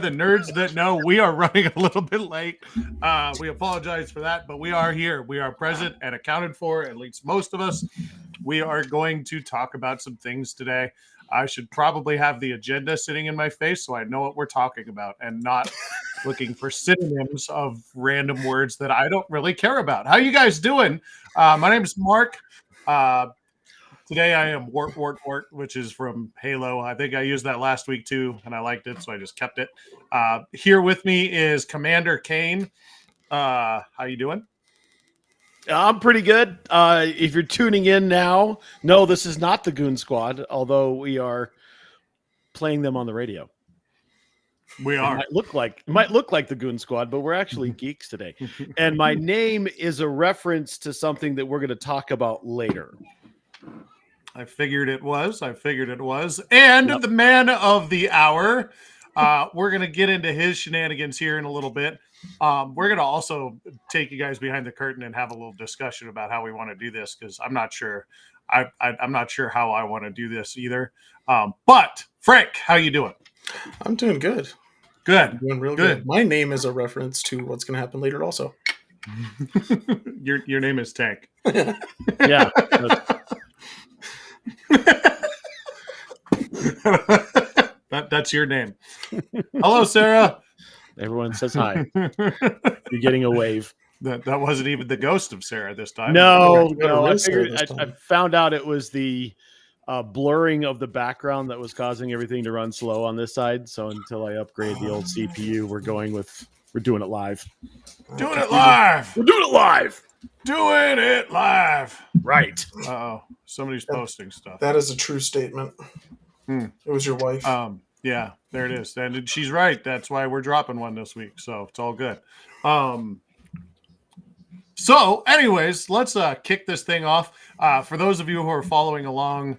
The nerds that know, we are running a little bit late. We apologize for that, but we are here. We are present and accounted for, at least most of us. We are going to talk about some things today. I should probably have the agenda sitting in my face so I know what we're talking about and not looking for synonyms of random words that I don't really care about. How you guys doing? My name is Mark. Today I am Wart, which is from Halo. I think I used that last week too, and I liked it, so I just kept it. Here with me is Commander Kane. How you doing? I'm pretty good. If you're tuning in now, no, this is not the Goon Squad, although we are playing them on the radio. We are. It might look like the Goon Squad, but we're actually geeks today. And my name is a reference to something that we're going to talk about later. I figured it was. And the man of the hour. We're going to get into his shenanigans here in a little bit. We're going to also take you guys behind the curtain and have a little discussion about how we want to do this, because I'm not sure. I'm not sure how I want to do this either. But Frank, how you doing? I'm doing good. Good. I'm doing real good. My name is a reference to what's going to happen later also. Your name is Tank. Yeah. That's your name. Hello, Sarah. Everyone says hi. You're getting a wave. That wasn't even the ghost of Sarah this time. No. I found out it was the blurring of the background that was causing everything to run slow on this side. So until I upgrade the old CPU, we're doing it live. Doing it live. We're doing it live. Doing it live. Right. Uh-oh. Somebody's posting stuff. That is a true statement. It was your wife. Yeah, there it is. And she's right. That's why we're dropping one this week. So it's all good. So anyways, let's kick this thing off. For those of you who are following along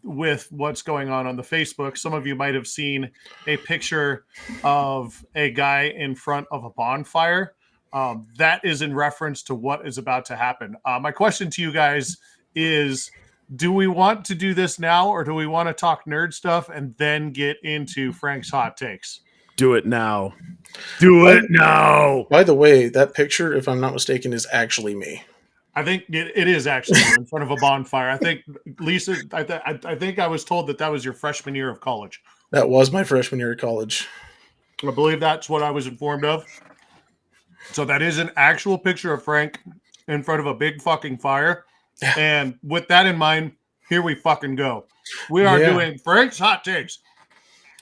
with what's going on the Facebook, some of you might have seen a picture of a guy in front of a bonfire. That is in reference to what is about to happen. My question to you guys is, do we want to do this now, or do we want to talk nerd stuff and then get into Frank's hot takes? Do it now. Do it now. By the way, that picture, if I'm not mistaken, is actually me. I think it is actually in front of a bonfire. I think, Lisa, I think I was told that was your freshman year of college. That was my freshman year of college. I believe that's what I was informed of. So that is an actual picture of Frank in front of a big fucking fire. Yeah. And with that in mind, here we fucking go. We are doing Frank's hot takes.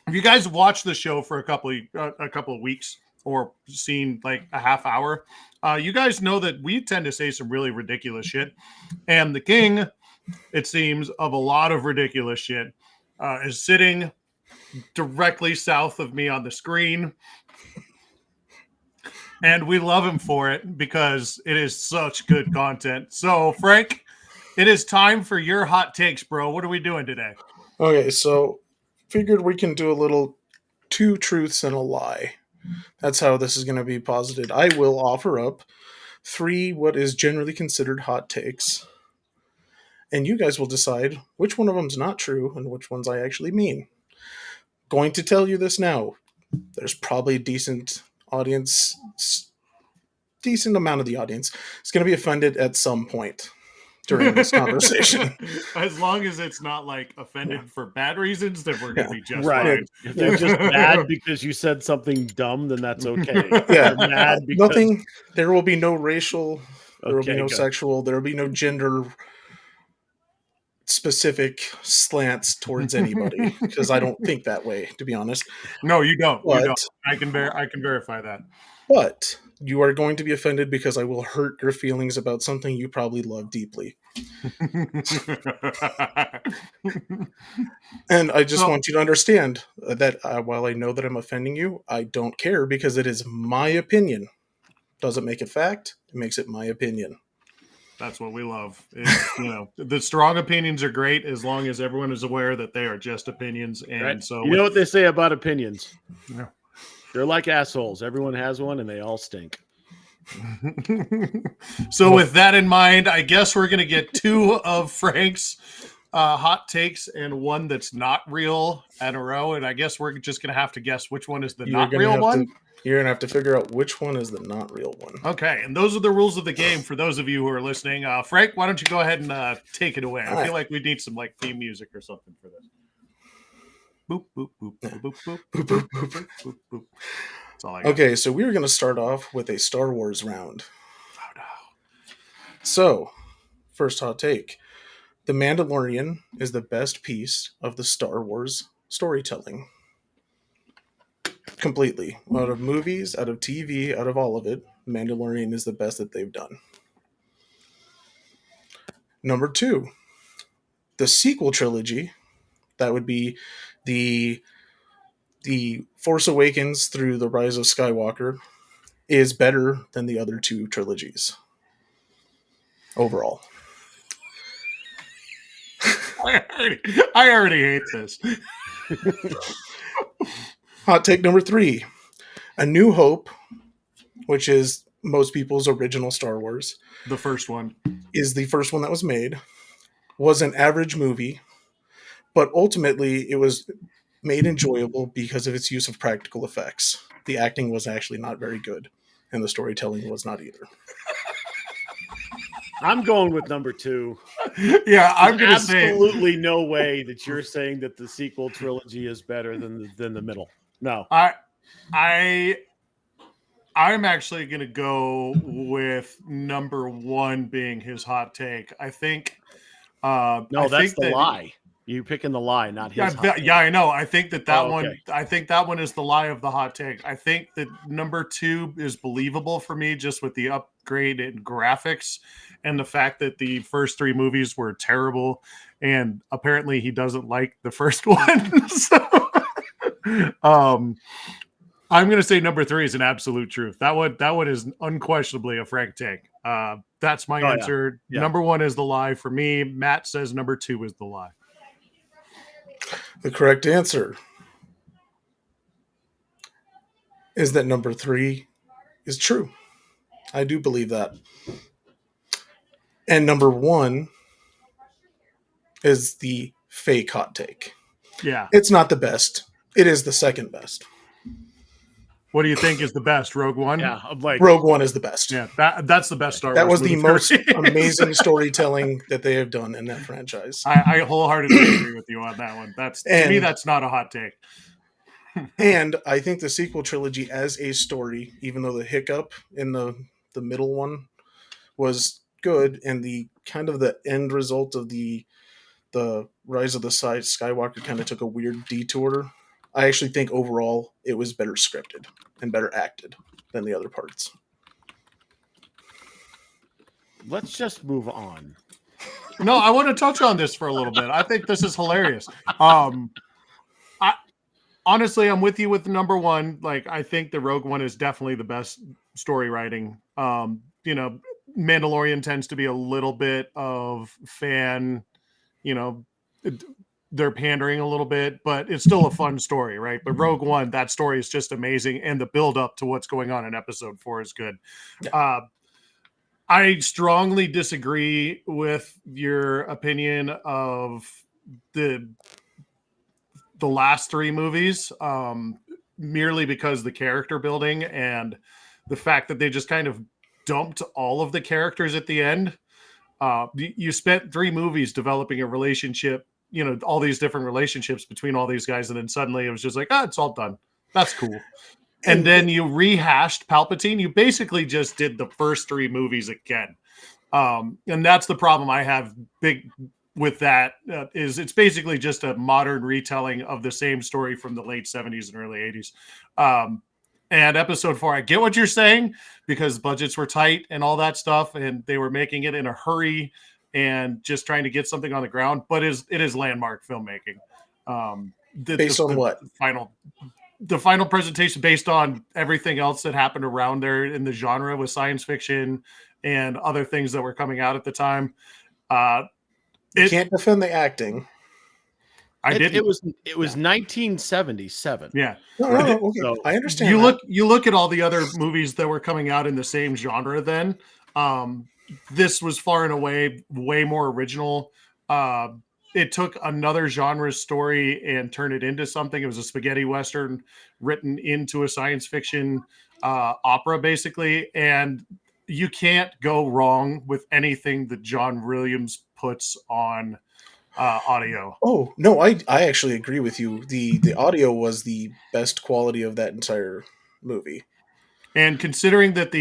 If you guys watched the show for a couple of weeks or seen like a half hour, you guys know that we tend to say some really ridiculous shit. And the king, it seems, of a lot of ridiculous shit is sitting directly south of me on the screen. And we love him for it because it is such good content. So, Frank, it is time for your hot takes, bro. What are we doing today? Okay, so figured we can do a little 2 truths and a lie. That's how this is going to be posited. I will offer up 3 what is generally considered hot takes. And you guys will decide which one of them is not true and which ones I actually mean. Going to tell you this now. There's probably a decent amount of the audience is going to be offended at some point during this conversation. As long as it's not like offended for bad reasons, then we're going to be just fine. If they're just mad because you said something dumb, then that's okay. Yeah, mad because... nothing. There will be no racial. There will be no sexual. There will be no gender specific slants towards anybody, because I don't think that way, to be honest. No, you don't. You don't. I can verify that. But you are going to be offended because I will hurt your feelings about something you probably love deeply. And I just want you to understand that while I know that I'm offending you, I don't care, because it is my opinion. Doesn't make it fact. It makes it my opinion. That's what we love. The strong opinions are great as long as everyone is aware that they are just opinions. And right. So you know what they say about opinions? Yeah. They're like assholes. Everyone has one, and they all stink. So with that in mind, I guess we're going to get 2 of Frank's hot takes and one that's not real in a row, and I guess we're just gonna have to guess which one is the not real one. You're gonna have to figure out which one is the not real one. Okay, and those are the rules of the game for those of you who are listening. Frank, why don't you go ahead and take it away? I feel like we need some like theme music or something for this. Boop boop boop boop boop boop boop boop boop boop boop. That's all I got. Okay, so we're gonna start off with a Star Wars round. Oh no. So, first hot take. The Mandalorian is the best piece of the Star Wars storytelling. Completely. Out of movies, out of TV, out of all of it, Mandalorian is the best that they've done. Number 2. The sequel trilogy, that would be the Force Awakens through the Rise of Skywalker, is better than the other 2 trilogies. Overall. I already hate this. Hot take number 3. A New Hope, which is most people's original Star Wars. The first one. Is the first one that was made. Was an average movie, but ultimately it was made enjoyable because of its use of practical effects. The acting was actually not very good, and the storytelling was not either. I'm going with number 2. Yeah, I'm going to say absolutely no way that you're saying that the sequel trilogy is better than the middle. No, I'm actually going to go with number 1 being his hot take. I think. That's the lie. You picking the lie, not his. Yeah, I know. I think that one. I think that one is the lie of the hot take. I think that number 2 is believable for me, just with the upgrade in graphics and the fact that the first 3 movies were terrible, and apparently he doesn't like the first one. So, I'm going to say number 3 is an absolute truth. That one is unquestionably a Frank take. That's my answer. Yeah. Number 1 is the lie for me. Matt says number 2 is the lie. The correct answer is that number 3 is true. I do believe that. And number 1 is the fake hot take. Yeah. It's not the best. It is the second best. What do you think is the best? Rogue One? Yeah, Rogue One is the best. Yeah, that's the best Star Wars. That was the most amazing storytelling that they have done in that franchise. I wholeheartedly agree with you on that one. To me, that's not a hot take. And I think the sequel trilogy as a story, even though the hiccup in the middle one was good, and the kind of the end result of the Rise of the Skywalker kind of took a weird detour. I actually think overall it was better scripted and better acted than the other parts. Let's just move on. No, I want to touch on this for a little bit. I think this is hilarious. Honestly, I'm with you with number 1. Like, I think the Rogue One is definitely the best story writing. Mandalorian tends to be a little bit of fan, they're pandering a little bit, but it's still a fun story, right? But Rogue One, that story is just amazing, and the build up to what's going on in Episode 4 is good. Yeah. I strongly disagree with your opinion of the last 3 movies, merely because the character building and the fact that they just kind of dumped all of the characters at the end. You spent 3 movies developing a relationship, all these different relationships between all these guys, and then suddenly it was just like, it's all done. That's cool. And then you rehashed Palpatine. You basically just did the first 3 movies again. And that's the problem I have big with that, is it's basically just a modern retelling of the same story from the late 70s and early 80s. And Episode 4, I get what you're saying, because budgets were tight and all that stuff, and they were making it in a hurry and just trying to get something on the ground. But it is landmark filmmaking. Based on what? The final presentation, based on everything else that happened around there in the genre with science fiction and other things that were coming out at the time. You can't defend the acting. It was 1977. Yeah. No, okay. So I understand. You look at all the other movies that were coming out in the same genre then. This was far and away way more original. it took another genre story and turned it into something. It was a spaghetti western written into a science fiction opera, basically. And you can't go wrong with anything that John Williams puts on audio. Oh no, I actually agree with you. The audio was the best quality of that entire movie. And considering that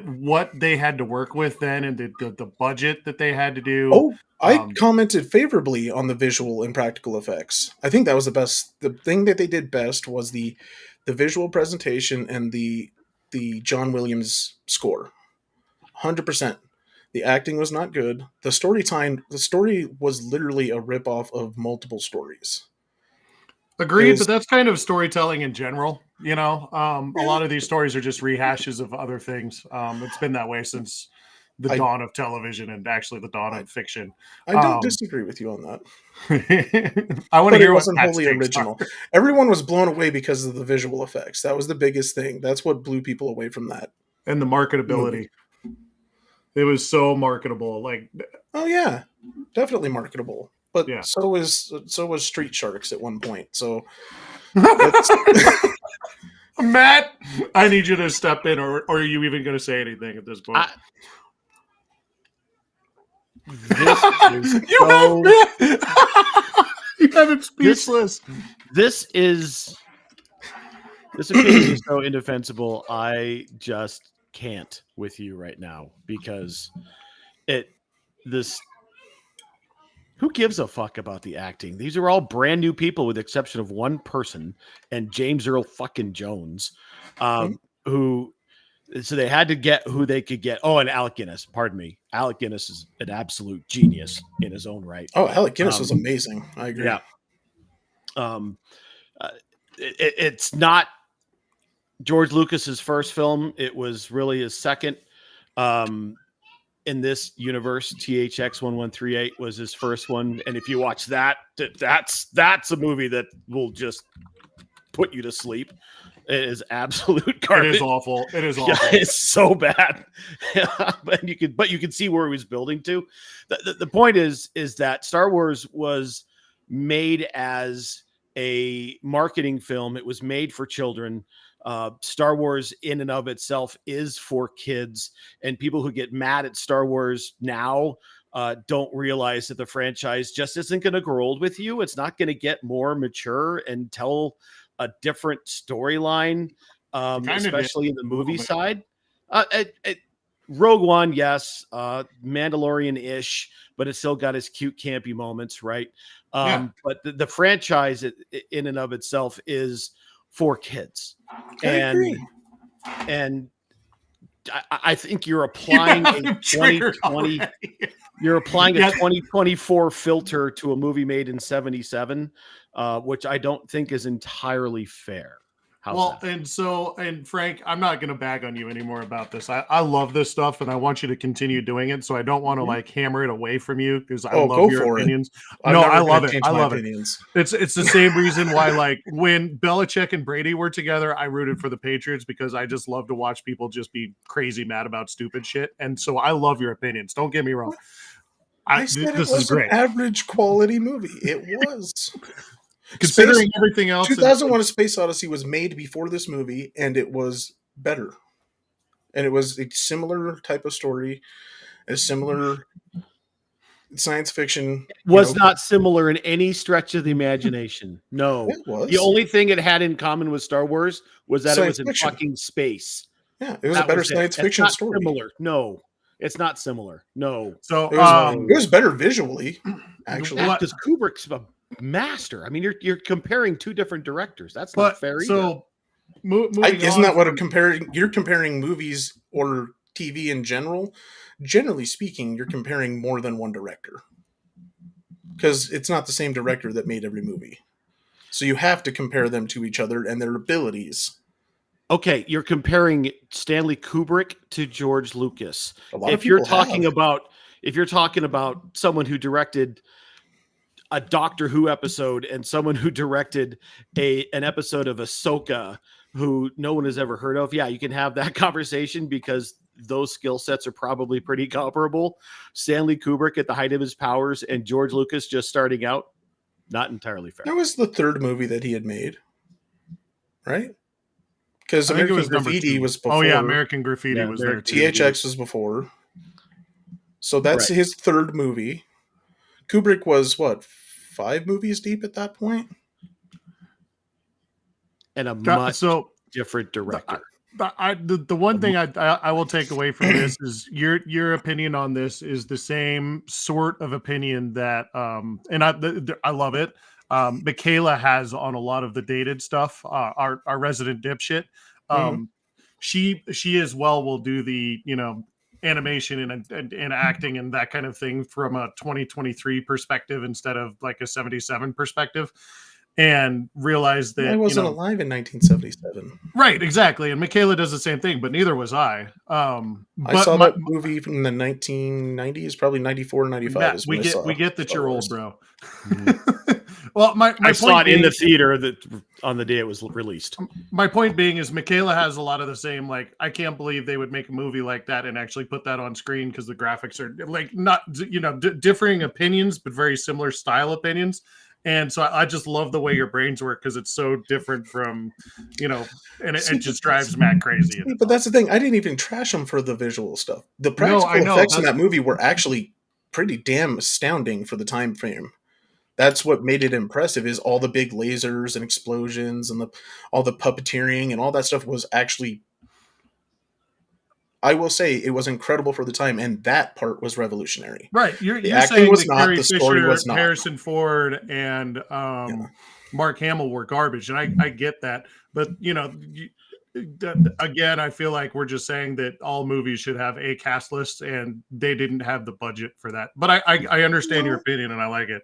what they had to work with then and the budget that they had to do, Oh, I commented favorably on the visual and practical effects. I think that was the best. The thing that they did best was the visual presentation and the John Williams score. 100%. The acting was not good. The story was literally a ripoff of multiple stories. agreed, but that's kind of storytelling in general. A lot of these stories are just rehashes of other things. It's been that way since the dawn of television and actually the dawn of fiction. I don't disagree with you on that. I want to hear it what wasn't Pat's wholly takes original. are. Everyone was blown away because of the visual effects. That was the biggest thing. That's what blew people away from that. And the marketability. It was so marketable. Like, oh yeah, definitely marketable. But yeah. so was Street Sharks at one point. So Matt, I need you to step in, or are you even going to say anything at this point? This is you have it speechless. This opinion is so indefensible. I just can't with you right now because who gives a fuck about the acting? These are all brand new people with the exception of one person and James Earl fucking Jones, so they had to get who they could get. Oh, and Alec Guinness, pardon me. Alec Guinness is an absolute genius in his own right. Oh, Alec Guinness was amazing. I agree. Yeah. It's not George Lucas's first film. It was really his second. In this universe, THX 1138 was his first one. And if you watch that's a movie that will just put you to sleep. It is absolute garbage. It is awful. It is awful. Yeah, it's so bad. but you can see where he was building to. The point is that Star Wars was made as a marketing film. It was made for children. Star Wars in and of itself is for kids, and people who get mad at Star Wars now don't realize that the franchise just isn't going to grow old with you. It's not going to get more mature and tell a different storyline, especially in the movie side. Rogue One, yes, Mandalorian-ish, but it still got its cute, campy moments, right? But the franchise in and of itself is for kids. And I think you're applying a 2020 you're applying a 2024 filter to a movie made in 77, which I don't think is entirely fair. And Frank, I'm not going to bag on you anymore about this. I love this stuff and I want you to continue doing it. So I don't want to hammer it away from you because I love your opinions. No, I love it. I love it. It's the same reason why, when Belichick and Brady were together, I rooted for the Patriots because I just love to watch people just be crazy mad about stupid shit. And so I love your opinions. Don't get me wrong. I said this was an average quality movie. It was. Considering everything else, 2001: A Space Odyssey was made before this movie, and it was better. And it was a similar type of story, a similar science fiction. It was not similar in any stretch of the imagination. No, it was. The only thing it had in common with Star Wars was that science it was in fucking space. Yeah, it was a better science fiction story. Similar. No, it's not similar. No. So it was better visually, actually. Because Kubrick's a master. I mean, you're comparing two different directors. That's not fair either. So isn't that what you're comparing movies or TV in general? Generally speaking, you're comparing more than one director. Because it's not the same director that made every movie. So you have to compare them to each other and their abilities. Okay, you're comparing Stanley Kubrick to George Lucas. If you're talking about someone who directed a Doctor Who episode and someone who directed an episode of Ahsoka, who no one has ever heard of, yeah, you can have that conversation because those skill sets are probably pretty comparable. Stanley Kubrick at the height of his powers and George Lucas just starting out, not entirely fair. That was the third movie that he had made, right? Because I think it American was Graffiti '2. was before. Oh yeah, American Graffiti Yeah, was American there too. THX was before. So that's Right. his third movie. Kubrick was what, 5 movies deep at that point? And a much So different director. the one thing I will take away from this is your opinion on this is the same sort of opinion that and I love it. Michaela has on a lot of the dated stuff. Our resident dipshit. She as well will do the animation and acting and that kind of thing from a 2023 perspective instead of like a 77 perspective, and realize that I wasn't alive in 1977. Right, exactly. And Michaela does the same thing, but neither was I. I saw that movie from the 1990s, probably 94, 95 Matt, is when I saw we get that Star you're Wars. old, bro. Well, I saw it in the theater that on the day it was released. My point being is Michaela has a lot of the same, like, I can't believe they would make a movie like that and actually put that on screen because the graphics are like not, differing opinions, but very similar style opinions. And so I just love the way your brains work because it's so different from, and it just drives Matt crazy. But that's the thing. I didn't even trash him for the visual stuff. The practical effects in that movie were actually pretty damn astounding for the time frame. That's what made it impressive, is all the big lasers and explosions and all the puppeteering and all that stuff was actually, I will say, it was incredible for the time, and that part was revolutionary. Right. You're acting saying was that not, Carrie the story Fisher, was not. Harrison Ford, and Mark Hamill were garbage, and I get that. But, again, I feel like we're just saying that all movies should have a cast list, and they didn't have the budget for that. But I understand your opinion, and I like it.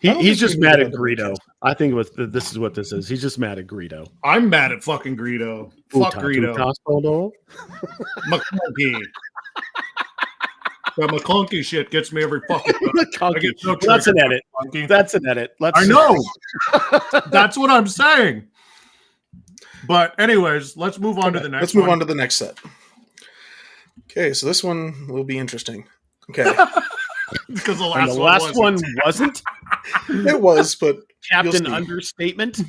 He's just mad at Greedo. I think this is what this is. He's just mad at Greedo. I'm mad at fucking Greedo. Fuck Greedo. McClunky. The McClunky shit gets me every fucking time. That's an edit. That's an edit. I know. That's what I'm saying. But anyways, let's move on to the next. Let's move on to the next set. Okay, so this one will be interesting. Okay. Because the last one wasn't. It was, but Captain Understatement.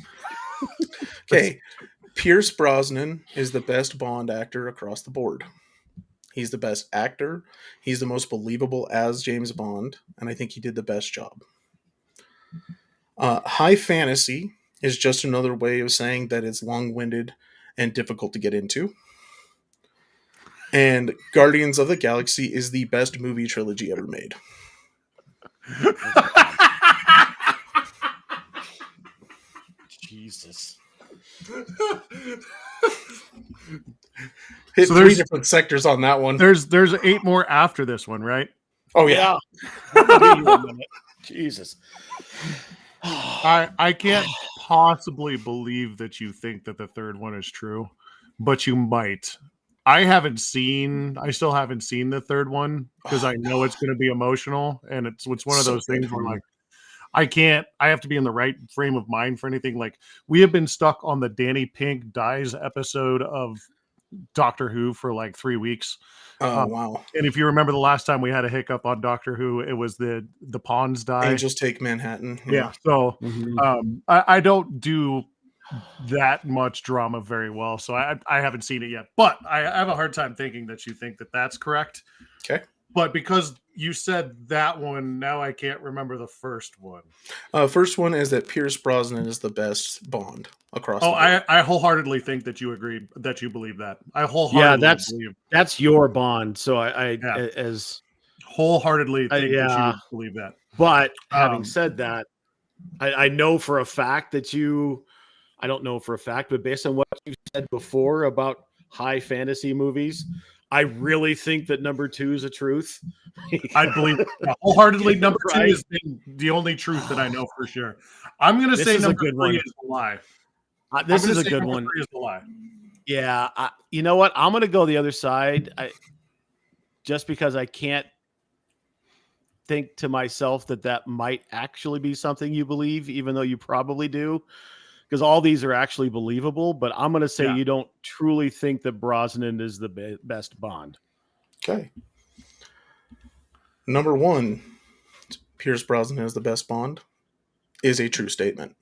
Okay, Pierce Brosnan is the best Bond actor across the board. He's the best actor. He's the most believable as James Bond, and I think he did the best job. High fantasy is just another way of saying that it's long-winded and difficult to get into. And Guardians of the Galaxy is the best movie trilogy ever made. Jesus. Hit 3 different sectors on that one. There's 8 more after this one, right? Oh yeah. Jesus. I can't possibly believe that you think that the third one is true, but you might. I still haven't seen the third one because I know it's going to be emotional, and it's one of those things where like I have to be in the right frame of mind for anything. Like, we have been stuck on the Danny Pink dies episode of Doctor Who for like 3 weeks. Oh wow. And if you remember the last time we had a hiccup on Doctor Who, it was the pawns die. Angels Take Manhattan. Yeah. So I don't do that much drama very well, so I haven't seen it yet, but I have a hard time thinking that you think that that's correct. Okay. But because you said that one, now I can't remember the first one. First one is that Pierce Brosnan is the best Bond across the board. I wholeheartedly think that you agree, that you believe that. I wholeheartedly believe that's your Bond. So I wholeheartedly think that you believe that. But having said that, I know for a fact that I don't know for a fact, but based on what you said before about high fantasy movies, I really think that number 2 is a truth. I believe wholeheartedly number 2 is the only truth that I know for sure. I'm going to say number 3 is a lie. This is a good one. 3 is a lie. Yeah. You know what? I'm going to go the other side. Just because I can't think to myself that might actually be something you believe, even though you probably do. because all these are actually believable. But I'm going to say you don't truly think that Brosnan is the best Bond. Okay. Number 1, Pierce Brosnan is the best Bond, is a true statement.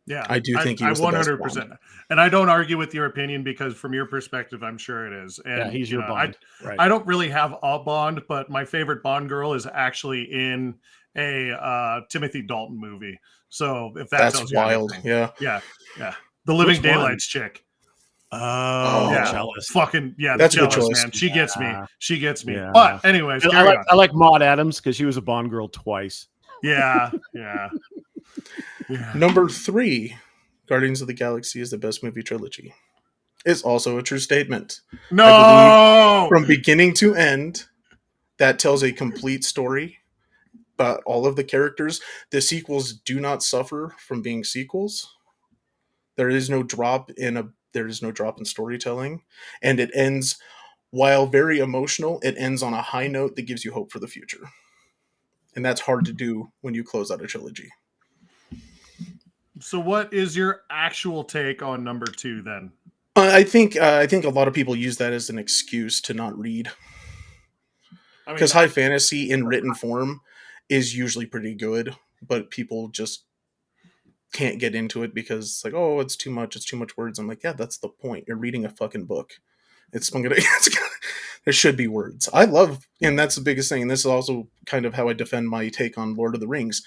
Yeah, I do think he was 100%. The best Bond. And I don't argue with your opinion because from your perspective, I'm sure it is. And he's your Bond. I don't really have a Bond, but my favorite Bond girl is actually in a Timothy Dalton movie. So if that's wild, yeah. The Living Daylights chick. Oh, yeah, jealous. Fucking that's jealous, a good choice. Man. She gets me. She gets me. Yeah. But anyways, I like Maude Adams because she was a Bond girl twice. Yeah. Number 3, Guardians of the Galaxy is the best movie trilogy. Is also a true statement. No, from beginning to end, that tells a complete story. But all of the characters, the sequels do not suffer from being sequels. There is no drop in storytelling, and it ends, while very emotional, it ends on a high note that gives you hope for the future. And that's hard to do when you close out a trilogy. So what is your actual take on number 2 then? I think a lot of people use that as an excuse to not read. Because high fantasy in written form is usually pretty good, but people just can't get into it because it's like, oh, it's too much words. I'm like, yeah, that's the point. You're reading a fucking book. There should be words. And that's the biggest thing. And this is also kind of how I defend my take on Lord of the Rings.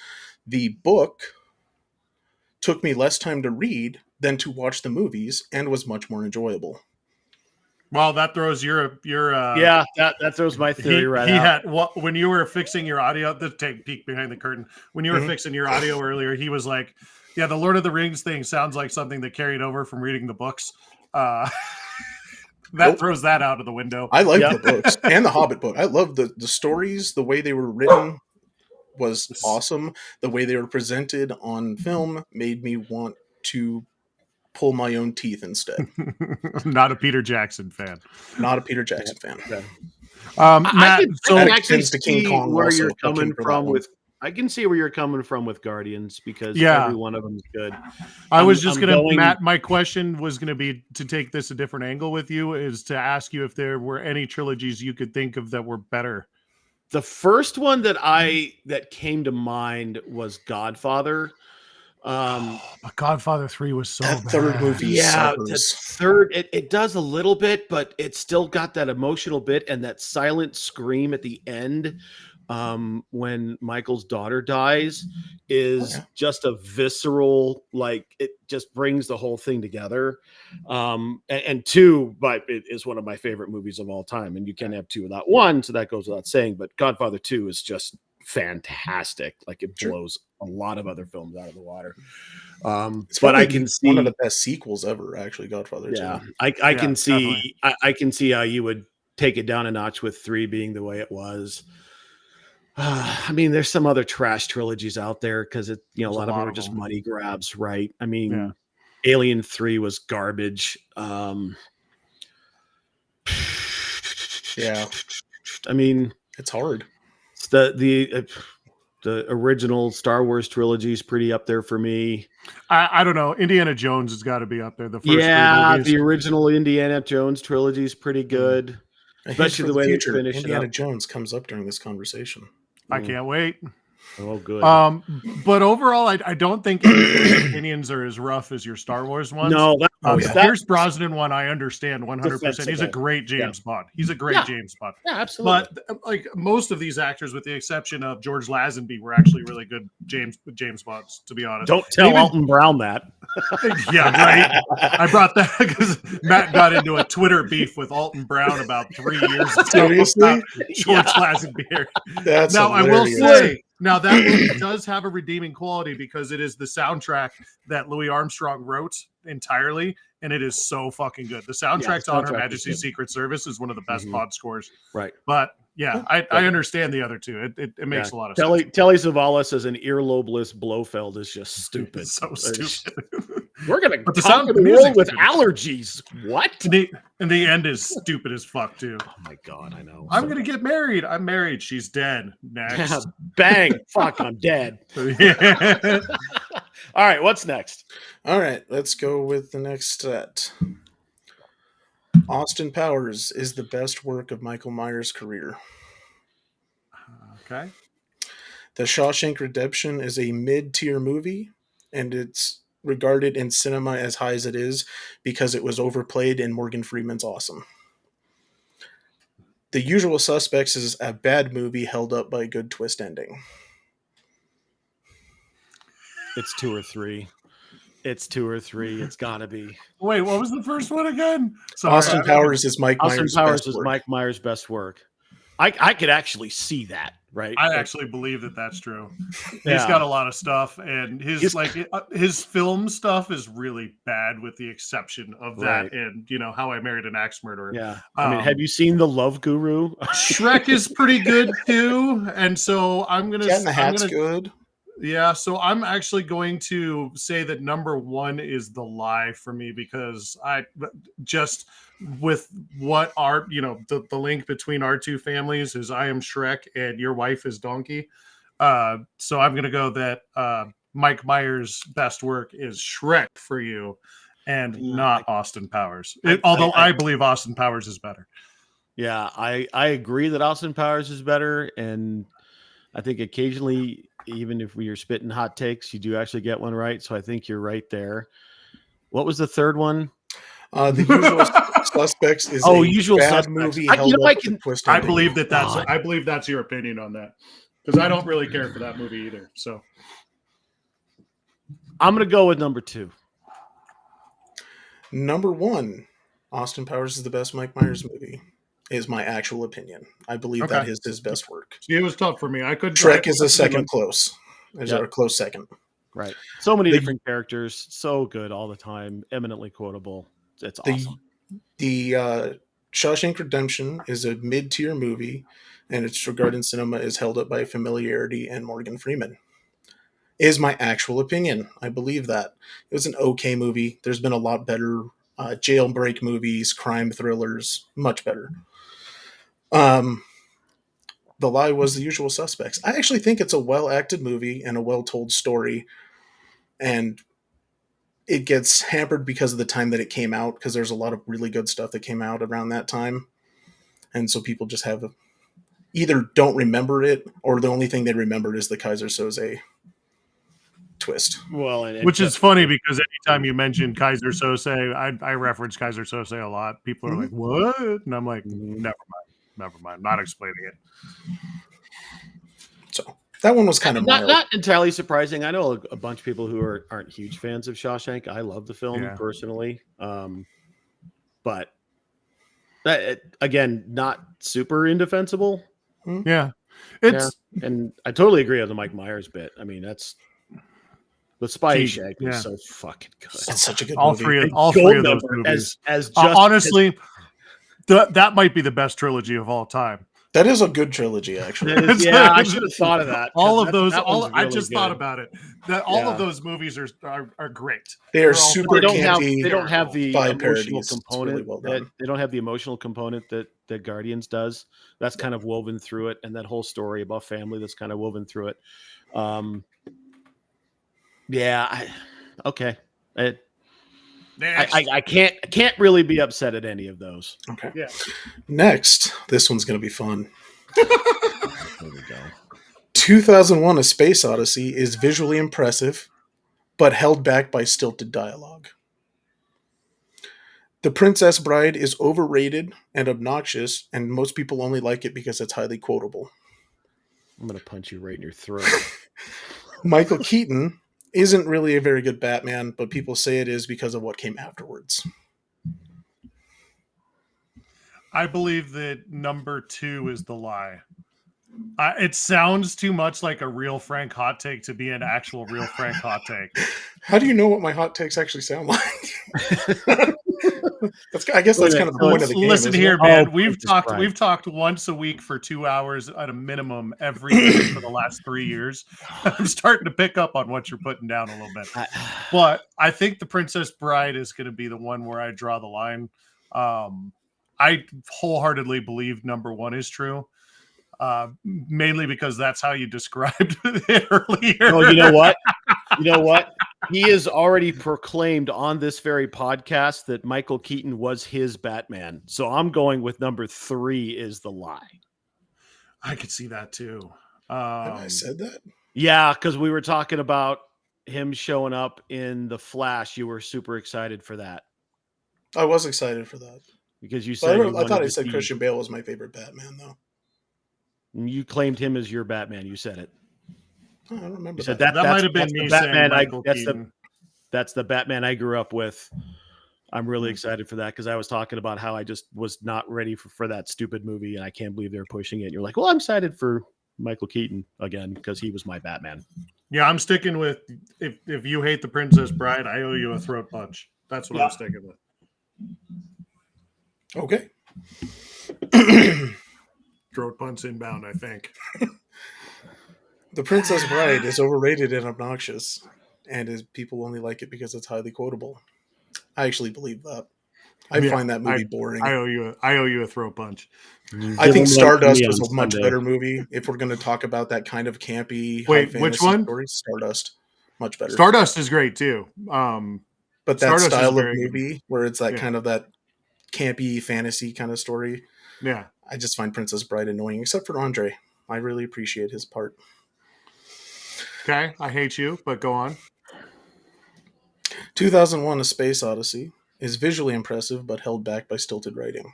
The book took me less time to read than to watch the movies and was much more enjoyable. Well, that throws your that throws my theory out. When you were fixing your audio, the take peek behind the curtain. When you were fixing your audio earlier, he was like, "Yeah, the Lord of the Rings thing sounds like something that carried over from reading the books." Throws that out of the window. I like the books and the Hobbit book. I love the stories. The way they were written was awesome. The way they were presented on film made me want to pull my own teeth instead. Not a Peter Jackson fan. Not a Peter Jackson fan. Yeah. Matt, I can see where you're coming from with. I can see where you're coming from with Guardians because every one of them is good. I was just going to, Matt, my question was going to be to take this a different angle with you, is to ask you if there were any trilogies you could think of that were better. The first one that came to mind was Godfather. But Godfather 3 was so that bad. Third movie. Yeah, third it does a little bit, but it's still got that emotional bit and that silent scream at the end. When Michael's daughter dies is just a visceral, like it just brings the whole thing together. And 2, but it is one of my favorite movies of all time. And you can't have 2 without 1, so that goes without saying. But Godfather 2 is just fantastic. Like it blows a lot of other films out of the water. But I can see one of the best sequels ever, actually, Godfather 2. Yeah, I can see I can see how you would take it down a notch with 3 being the way it was. I mean, there's some other trash trilogies out there because a lot of them are just money grabs, right? I mean, Alien 3 was garbage. Yeah, I mean, it's hard. The original Star Wars trilogy is pretty up there for me. I don't know. Indiana Jones has got to be up there. The first the original Indiana Jones trilogy is pretty good, especially the way they finished Indiana Jones comes up during this conversation. I can't wait. Oh, good. But overall, I don't think your opinions are as rough as your Star Wars ones. No, the Pierce Brosnan one, I understand 100%. He's a great James Bond. He's a great James Bond. Yeah, absolutely. But like most of these actors, with the exception of George Lazenby, were actually really good James Bonds. To be honest, don't tell Alton Brown that. Yeah, right. I brought that because Matt got into a Twitter beef with Alton Brown about 3 years ago. Seriously? George Lazenby. That's now hilarious. I will say. Now, that movie does have a redeeming quality because it is the soundtrack that Louis Armstrong wrote entirely, and it is so fucking good. The soundtrack to On Her Majesty's Secret Service is one of the best Bond scores. Right. But, I understand the other two. It makes a lot of sense. Telly Savalas as an earlobeless Blofeld is just stupid. It's so stupid. We're going to conquer the world with allergies. What? And the end is stupid as fuck, too. Oh, my God, I know. I'm going to get married. I'm married. She's dead. Next. Bang. Fuck, I'm dead. All right, what's next? All right, let's go with the next set. Austin Powers is the best work of Michael Myers' career. Okay. The Shawshank Redemption is a mid-tier movie, and it's regarded in cinema as high as it is because it was overplayed and Morgan Freeman's awesome. The Usual Suspects is a bad movie held up by a good twist ending. It's 2 or 3. It's 2 or 3. It's gotta be. Wait, what was the first one again? Sorry, Austin Powers is Mike Austin Myers' Powers best is work. Mike Myers' best work. I could actually see that, right? I actually believe that that's true. Yeah. He's got a lot of stuff, and his film stuff is really bad, with the exception of that, Right. and How I Married an Axe Murderer. Yeah. I mean, have you seen The Love Guru? Shrek is pretty good too, and so I'm gonna. Cat in the Hat's I'm gonna, good. Yeah, so I'm actually going to say that number 1 is The Lie for me, because I just, with what our the link between our two families is I am Shrek and your wife is Donkey. So I'm gonna go that Mike Myers' best work is Shrek for you, and not Austin Powers. Although I believe Austin Powers is better. Yeah, I agree that Austin Powers is better, and I think occasionally, even if we are spitting hot takes, you do actually get one right. So I think you're right there. What was the third one? The Usual Suspects is Usual bad Suspects. movie held up with a twist I ending. believe that's your opinion on that, because I don't really care for that movie either. So I'm gonna go with number 2. Number 1, Austin Powers is the best Mike Myers movie, is my actual opinion. I believe that is his best work. See, it was tough for me. I couldn't. Shrek is a second close. There's a close second. Right. So many different characters. So good all the time. Eminently quotable. It's awesome. The Shawshank Redemption is a mid-tier movie, and its regard in cinema is held up by Familiarity and Morgan Freeman. Is my actual opinion. I believe that. It was an okay movie. There's been a lot better jailbreak movies, crime thrillers, much better. The Lie was The Usual Suspects. I actually think it's a well-acted movie and a well-told story, and it gets hampered because of the time that it came out, because there's a lot of really good stuff that came out around that time, and so people just either don't remember it, or the only thing they remember is the Kaiser Soze twist. Well, which is funny, because anytime you mention Kaiser Soze, I reference Kaiser Soze a lot. People are like, "What?" And I'm like, "Never mind. Not explaining it." So that one was kind of not entirely surprising. I know a bunch of people who aren't huge fans of Shawshank. I love the film personally, but that again, not super indefensible. Yeah, and I totally agree on the Mike Myers bit. I mean, that's the Spidey Shack is so fucking good. It's such a good all movie. Three of those movies. Honestly, that might be the best trilogy of all time. That is a good trilogy, actually. I should have thought of that. All of those, I just thought about it. That all of those movies are great. They are super campy. They don't have the emotional parodies. component. Really they don't have the emotional component that Guardians does. That's kind of woven through it, and that whole story about family that's kind of woven through it. Okay. I can't really be upset at any of those. Okay. Yeah. Next, this one's going to be fun. There we go. 2001: A Space Odyssey is visually impressive, but held back by stilted dialogue. The Princess Bride is overrated and obnoxious, and most people only like it because it's highly quotable. I'm going to punch you right in your throat. Michael Keaton isn't really a very good Batman, but people say it is because of what came afterwards. I believe that number 2 is The Lie. It sounds too much like a real Frank hot take to be an actual real Frank hot take. How do you know what my hot takes actually sound like? I guess that's kind of the point of the game. Listen here, man. We've talked once a week for 2 hours at a minimum every day for the last 3 years. I'm starting to pick up on what you're putting down a little bit. But I think The Princess Bride is going to be the one where I draw the line. I wholeheartedly believe number 1 is true. Mainly because that's how you described it earlier. Oh, you know what? he has already proclaimed on this very podcast that Michael Keaton was his Batman. So I'm going with number 3 is the lie. I could see that too. Have I said that? Yeah, because we were talking about him showing up in The Flash. You were super excited for that. I was excited for that. Because you said I thought I said Christian Bale was my favorite Batman, though. You claimed him as your Batman. You said it. Oh, I don't remember. You said that might have been me saying Michael Keaton. That's the Batman I grew up with. I'm really excited for that because I was talking about how I just was not ready for that stupid movie, and I can't believe they're pushing it. You're like, well, I'm excited for Michael Keaton again because he was my Batman. Yeah, I'm sticking with if you hate The Princess Bride, I owe you a throat punch. That's what I'm sticking with. Okay. Throat punch inbound, I think. The Princess Bride is overrated and obnoxious, and people only like it because it's highly quotable. I actually believe that. I find that movie boring. I owe you a throat punch. I think Stardust was a much better movie. If we're going to talk about that kind of campy, high fantasy which one? Story, Stardust, much better. Stardust is great too. But that Stardust style of movie good. Where it's that kind of that campy fantasy kind of story. Yeah, I just find Princess Bride annoying, except for Andre. I really appreciate his part. Okay, I hate you, but go on. 2001: A Space Odyssey is visually impressive, but held back by stilted writing.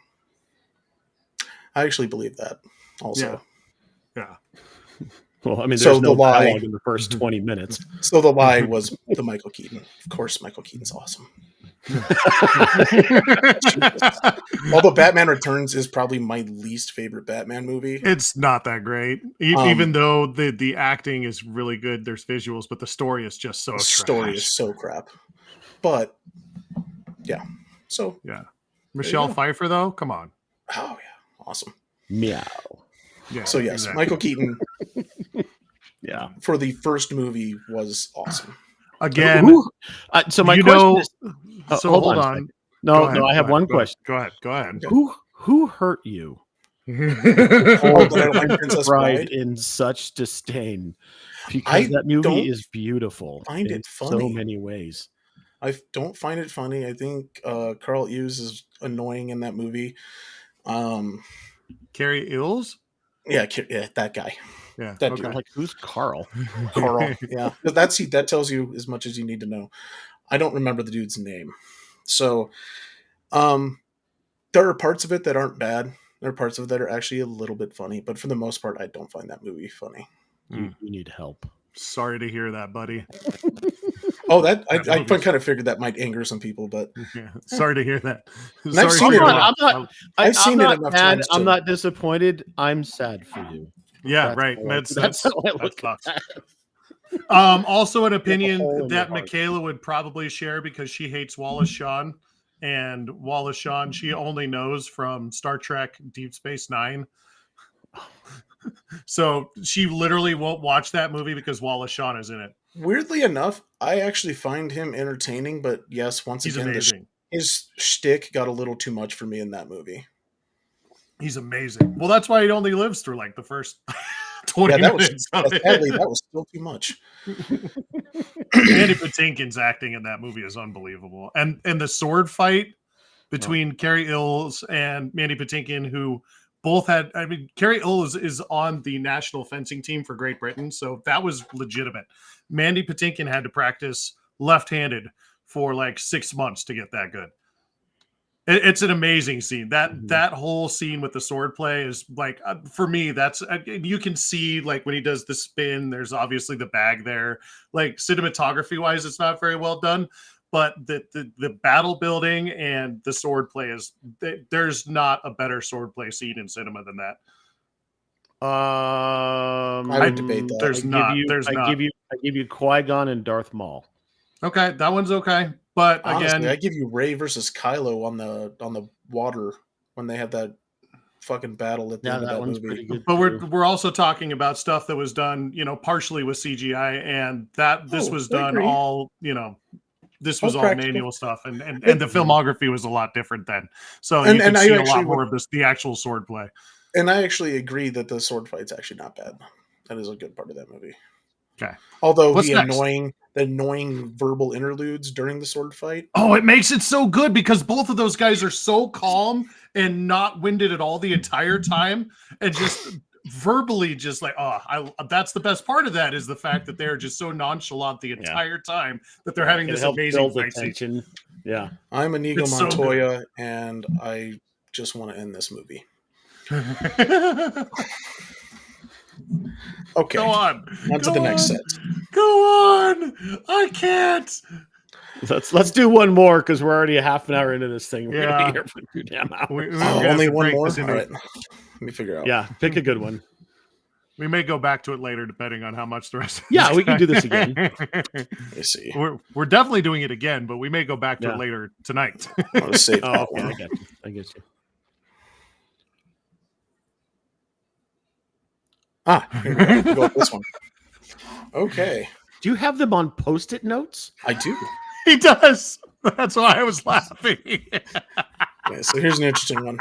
I actually believe that. Also, yeah. Well, I mean, there's no dialogue in the first 20 minutes. So the lie was the Michael Keaton. Of course, Michael Keaton's awesome. Although Batman Returns is probably my least favorite Batman movie. It's not that great. Even though the acting is really good, there's visuals, but the story is just so trash. Story is so crap. But yeah. So yeah. Michelle Pfeiffer though, come on. Oh yeah. Awesome. Meow. Yeah. So yes, exactly. Michael Keaton for the first movie was awesome. Again, so my question is, hold on. No, I have one question. Go ahead. Who hurt you? Princess Bride in such disdain because that movie is beautiful. Find it funny so many ways. I don't find it funny. I think Carl Hughes is annoying in that movie. Carrie Ills? Yeah, that guy. Yeah, that dude. Like, who's Carl? Carl. Yeah, that tells you as much as you need to know. I don't remember the dude's name. So, there are parts of it that aren't bad. There are parts of it that are actually a little bit funny, but for the most part, I don't find that movie funny. You need help. Sorry to hear that, buddy. I kind of figured that might anger some people, but sorry to hear that. I've seen it enough. I've seen it enough times. I'm not disappointed. I'm sad for you. Yeah, right. That's how I look at that. Also, an opinion that Michaela would probably share because she hates Wallace Shawn, and Wallace Shawn she only knows from Star Trek Deep Space Nine. So she literally won't watch that movie because Wallace Shawn is in it. Weirdly enough, I actually find him entertaining, but yes, once again, his shtick got a little too much for me in that movie. He's amazing. Well, that's why he only lives through like the first 20 minutes. Sadly, that was still too much. Mandy Patinkin's acting in that movie is unbelievable. And the sword fight between Carrie Ills and Mandy Patinkin, who both had, Carrie Ills is on the national fencing team for Great Britain, so that was legitimate. Mandy Patinkin had to practice left-handed for like 6 months to get that good. It's an amazing scene. That whole scene with the sword play is like, for me, that's you can see like when he does the spin, there's obviously the bag there. Like cinematography wise, it's not very well done, but the battle building and the sword play there's not a better sword play scene in cinema than that. I would debate that. I give you Qui-Gon and Darth Maul. Okay, that one's okay. But honestly, again, I give you Rey versus Kylo on the water when they had that fucking battle at the end of that movie. Pretty good but we're also talking about stuff that was done, partially with CGI, and this was done all, this was all manual stuff, and the filmography was a lot different then. So you can see a lot more of the actual sword play. And I actually agree that the sword fight's actually not bad. That is a good part of that movie. Okay. Although What's the next? annoying verbal interludes during the sword fight. Oh, it makes it so good because both of those guys are so calm and not winded at all the entire time, and just verbally just like, that's the best part of that is the fact that they're just so nonchalant the entire time that they're having It this helps amazing build the fight scene. tension. Yeah. I'm Inigo It's so Montoya, and I just want to end this movie. Okay. Go on. On to the next set. Go on. I can't. Let's do one more because we're already a half an hour into this thing. We're Yeah. gonna be here for 2 damn hours. We're gonna have Only to one break more? this All into- right. Let me figure out. Yeah, pick a good one. We may go back to it later, depending on how much the rest. Of Yeah, we can do this again. Let me see. We're definitely doing it again, but we may go back to it later tonight. I want to save that Okay, one. I get you. Here we go. We'll go with this one. Okay. Do you have them on Post-it notes? I do. He does. That's why I was laughing. Okay, so here's an interesting one.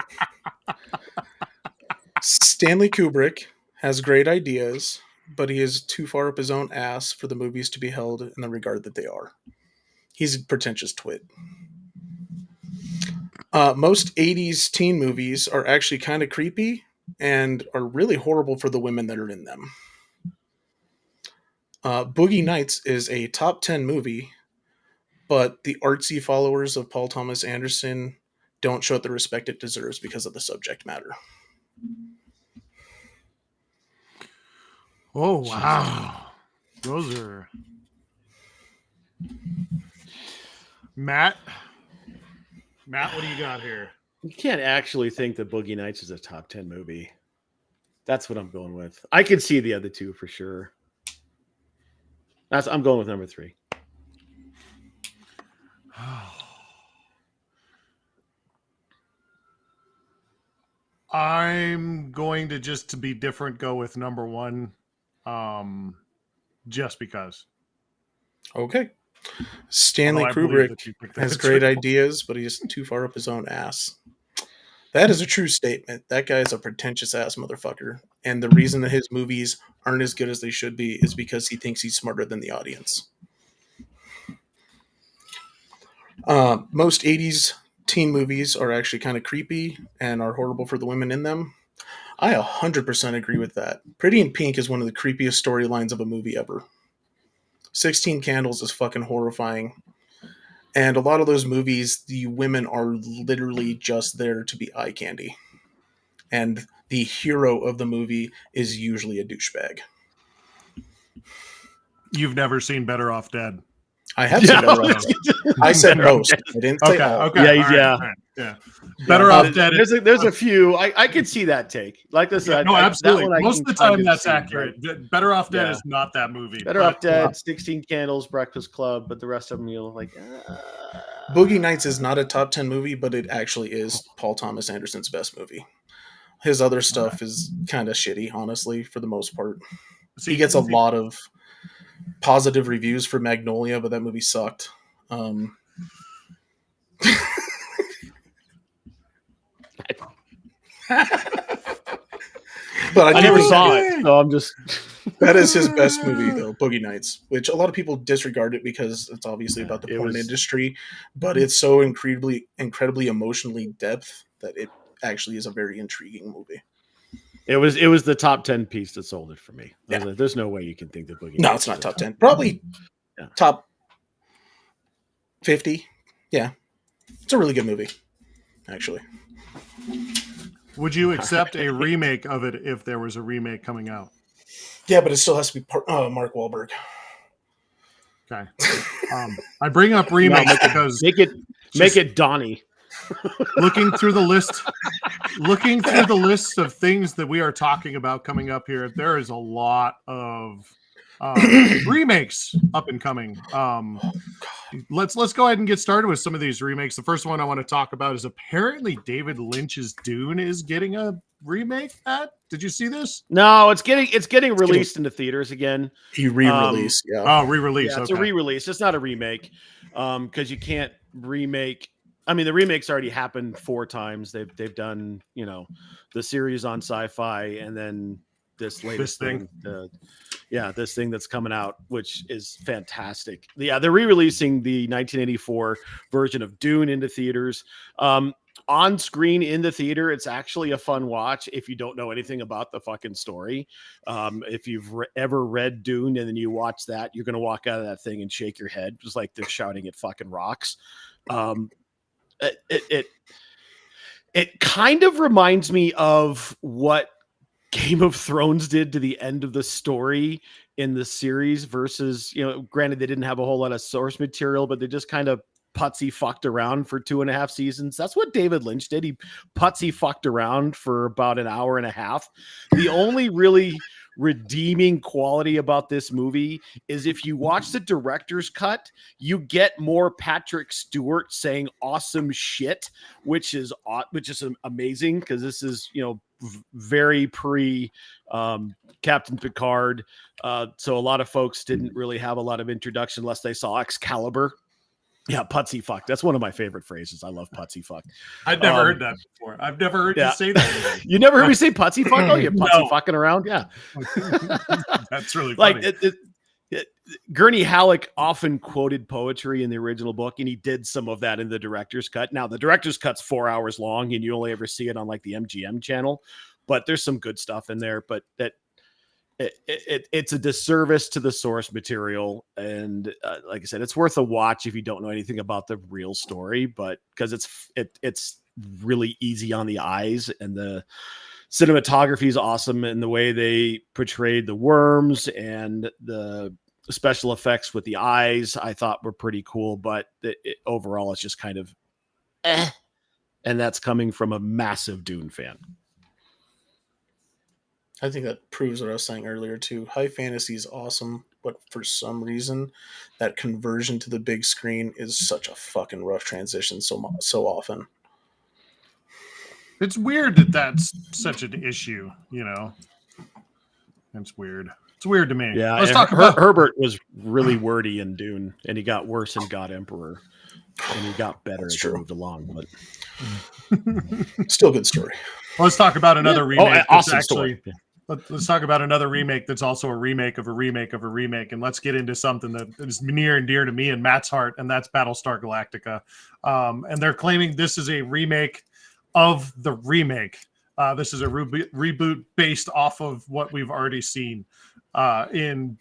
Stanley Kubrick has great ideas, but he is too far up his own ass for the movies to be held in the regard that they are. He's a pretentious twit. Most 80s teen movies are actually kind of creepy and are really horrible for the women that are in them. Boogie Nights is a top 10 movie, but the artsy followers of Paul Thomas Anderson don't show it the respect it deserves because of the subject matter. Oh, wow. Those are... Matt, what do you got here? You can't actually think that Boogie Nights is a top 10 movie. That's what I'm going with. I could see the other two for sure. I'm going with number 3. I'm going to just to be different go with number 1, just because. Okay. Stanley Kubrick has great ideas, but he's too far up his own ass. That is a true statement. That guy is a pretentious ass motherfucker. And the reason that his movies aren't as good as they should be is because he thinks he's smarter than the audience. Most 80s teen movies are actually kind of creepy and are horrible for the women in them. I 100% agree with that. Pretty in Pink is one of the creepiest storylines of a movie ever. 16 Candles is fucking horrifying. And a lot of those movies, the women are literally just there to be eye candy. And the hero of the movie is usually a douchebag. You've never seen Better Off Dead? I have seen Better Off Dead. I said most. I didn't say all. Okay. Yeah. Better Off Dead. There's a few. I could see that take. Like this. No, absolutely. Most of the time, that's accurate. Right? Better Off Dead is not that movie. Better Off Dead, 16 Candles, Breakfast Club, but the rest of them, you're like. Boogie Nights is not a top 10 movie, but it actually is Paul Thomas Anderson's best movie. His other stuff is kind of shitty, honestly, for the most part. He gets a lot of positive reviews for Magnolia, but that movie sucked. But I never saw it, so I'm just. That is his best movie, though, Boogie Nights, which a lot of people disregard it because it's obviously about the porn industry, but it's so incredibly emotionally depth that it actually is a very intriguing movie. It was the top 10 piece that sold it for me. Yeah. Like, there's no way you can think that Boogie. No, it's not top 10. Probably top 50. Yeah, it's a really good movie, actually. Would you accept a remake of it if there was a remake coming out? Yeah, but it still has to be Mark Wahlberg. Okay. I bring up remakes because make it Donnie. looking through the list of things that we are talking about coming up here, there is a lot of remakes up and coming. Let's go ahead and get started with some of these remakes. The first one I want to talk about is apparently David Lynch's Dune is getting a remake. Did you see this? No, it's getting released into theaters again. He re-released, re-release. Yeah, it's a re-release. It's not a remake because you can't remake. I mean, the remakes already happened 4 times. They've done the series on Sci-Fi and then this latest thing. Yeah, this thing that's coming out, which is fantastic. Yeah, they're re-releasing the 1984 version of Dune into theaters. On screen in the theater, it's actually a fun watch if you don't know anything about the fucking story. If you've ever read Dune and then you watch that, you're going to walk out of that thing and shake your head, just like they're shouting at fucking rocks. It kind of reminds me of what Game of Thrones did to the end of the story in the series versus, granted, they didn't have a whole lot of source material, but they just kind of putsy fucked around for 2.5 seasons. That's what David Lynch did. He putsy fucked around for about an hour and a half. The only really redeeming quality about this movie is if you watch the director's cut, you get more Patrick Stewart saying awesome shit, which is amazing because this is, very pre Captain Picard. So a lot of folks didn't really have a lot of introduction unless they saw Excalibur. Yeah, putsy fuck. That's one of my favorite phrases. I love putsy fuck. I've never heard that before. I've never heard you say that. You never heard me say putsy fuck? Oh, you're putsy fucking around? Yeah. That's really funny. Gurney Halleck often quoted poetry in the original book, and he did some of that in the director's cut. Now, the director's cut's 4 hours long, and you only ever see it on like the MGM channel, but there's some good stuff in there, but it's a disservice to the source material. And like I said, it's worth a watch if you don't know anything about the real story, but because it's really easy on the eyes, and the cinematography is awesome, and the way they portrayed the worms and the special effects with the eyes, I thought were pretty cool, but overall it's just kind of and that's coming from a massive Dune fan. I think that proves what I was saying earlier too. High fantasy is awesome, but for some reason, that conversion to the big screen is such a fucking rough transition so often. It's weird that that's such an issue, It's weird. It's weird to me. Yeah, let's talk about Herbert was really wordy in Dune, and he got worse in God Emperor, and he got better as he moved along. But still a good story. Let's talk about another remake. Awesome story. Let's talk about another remake that's also a remake of a remake of a remake, and let's get into something that is near and dear to me and Matt's heart, and that's Battlestar Galactica. And they're claiming this is a remake of the remake. This is a reboot based off of what we've already seen in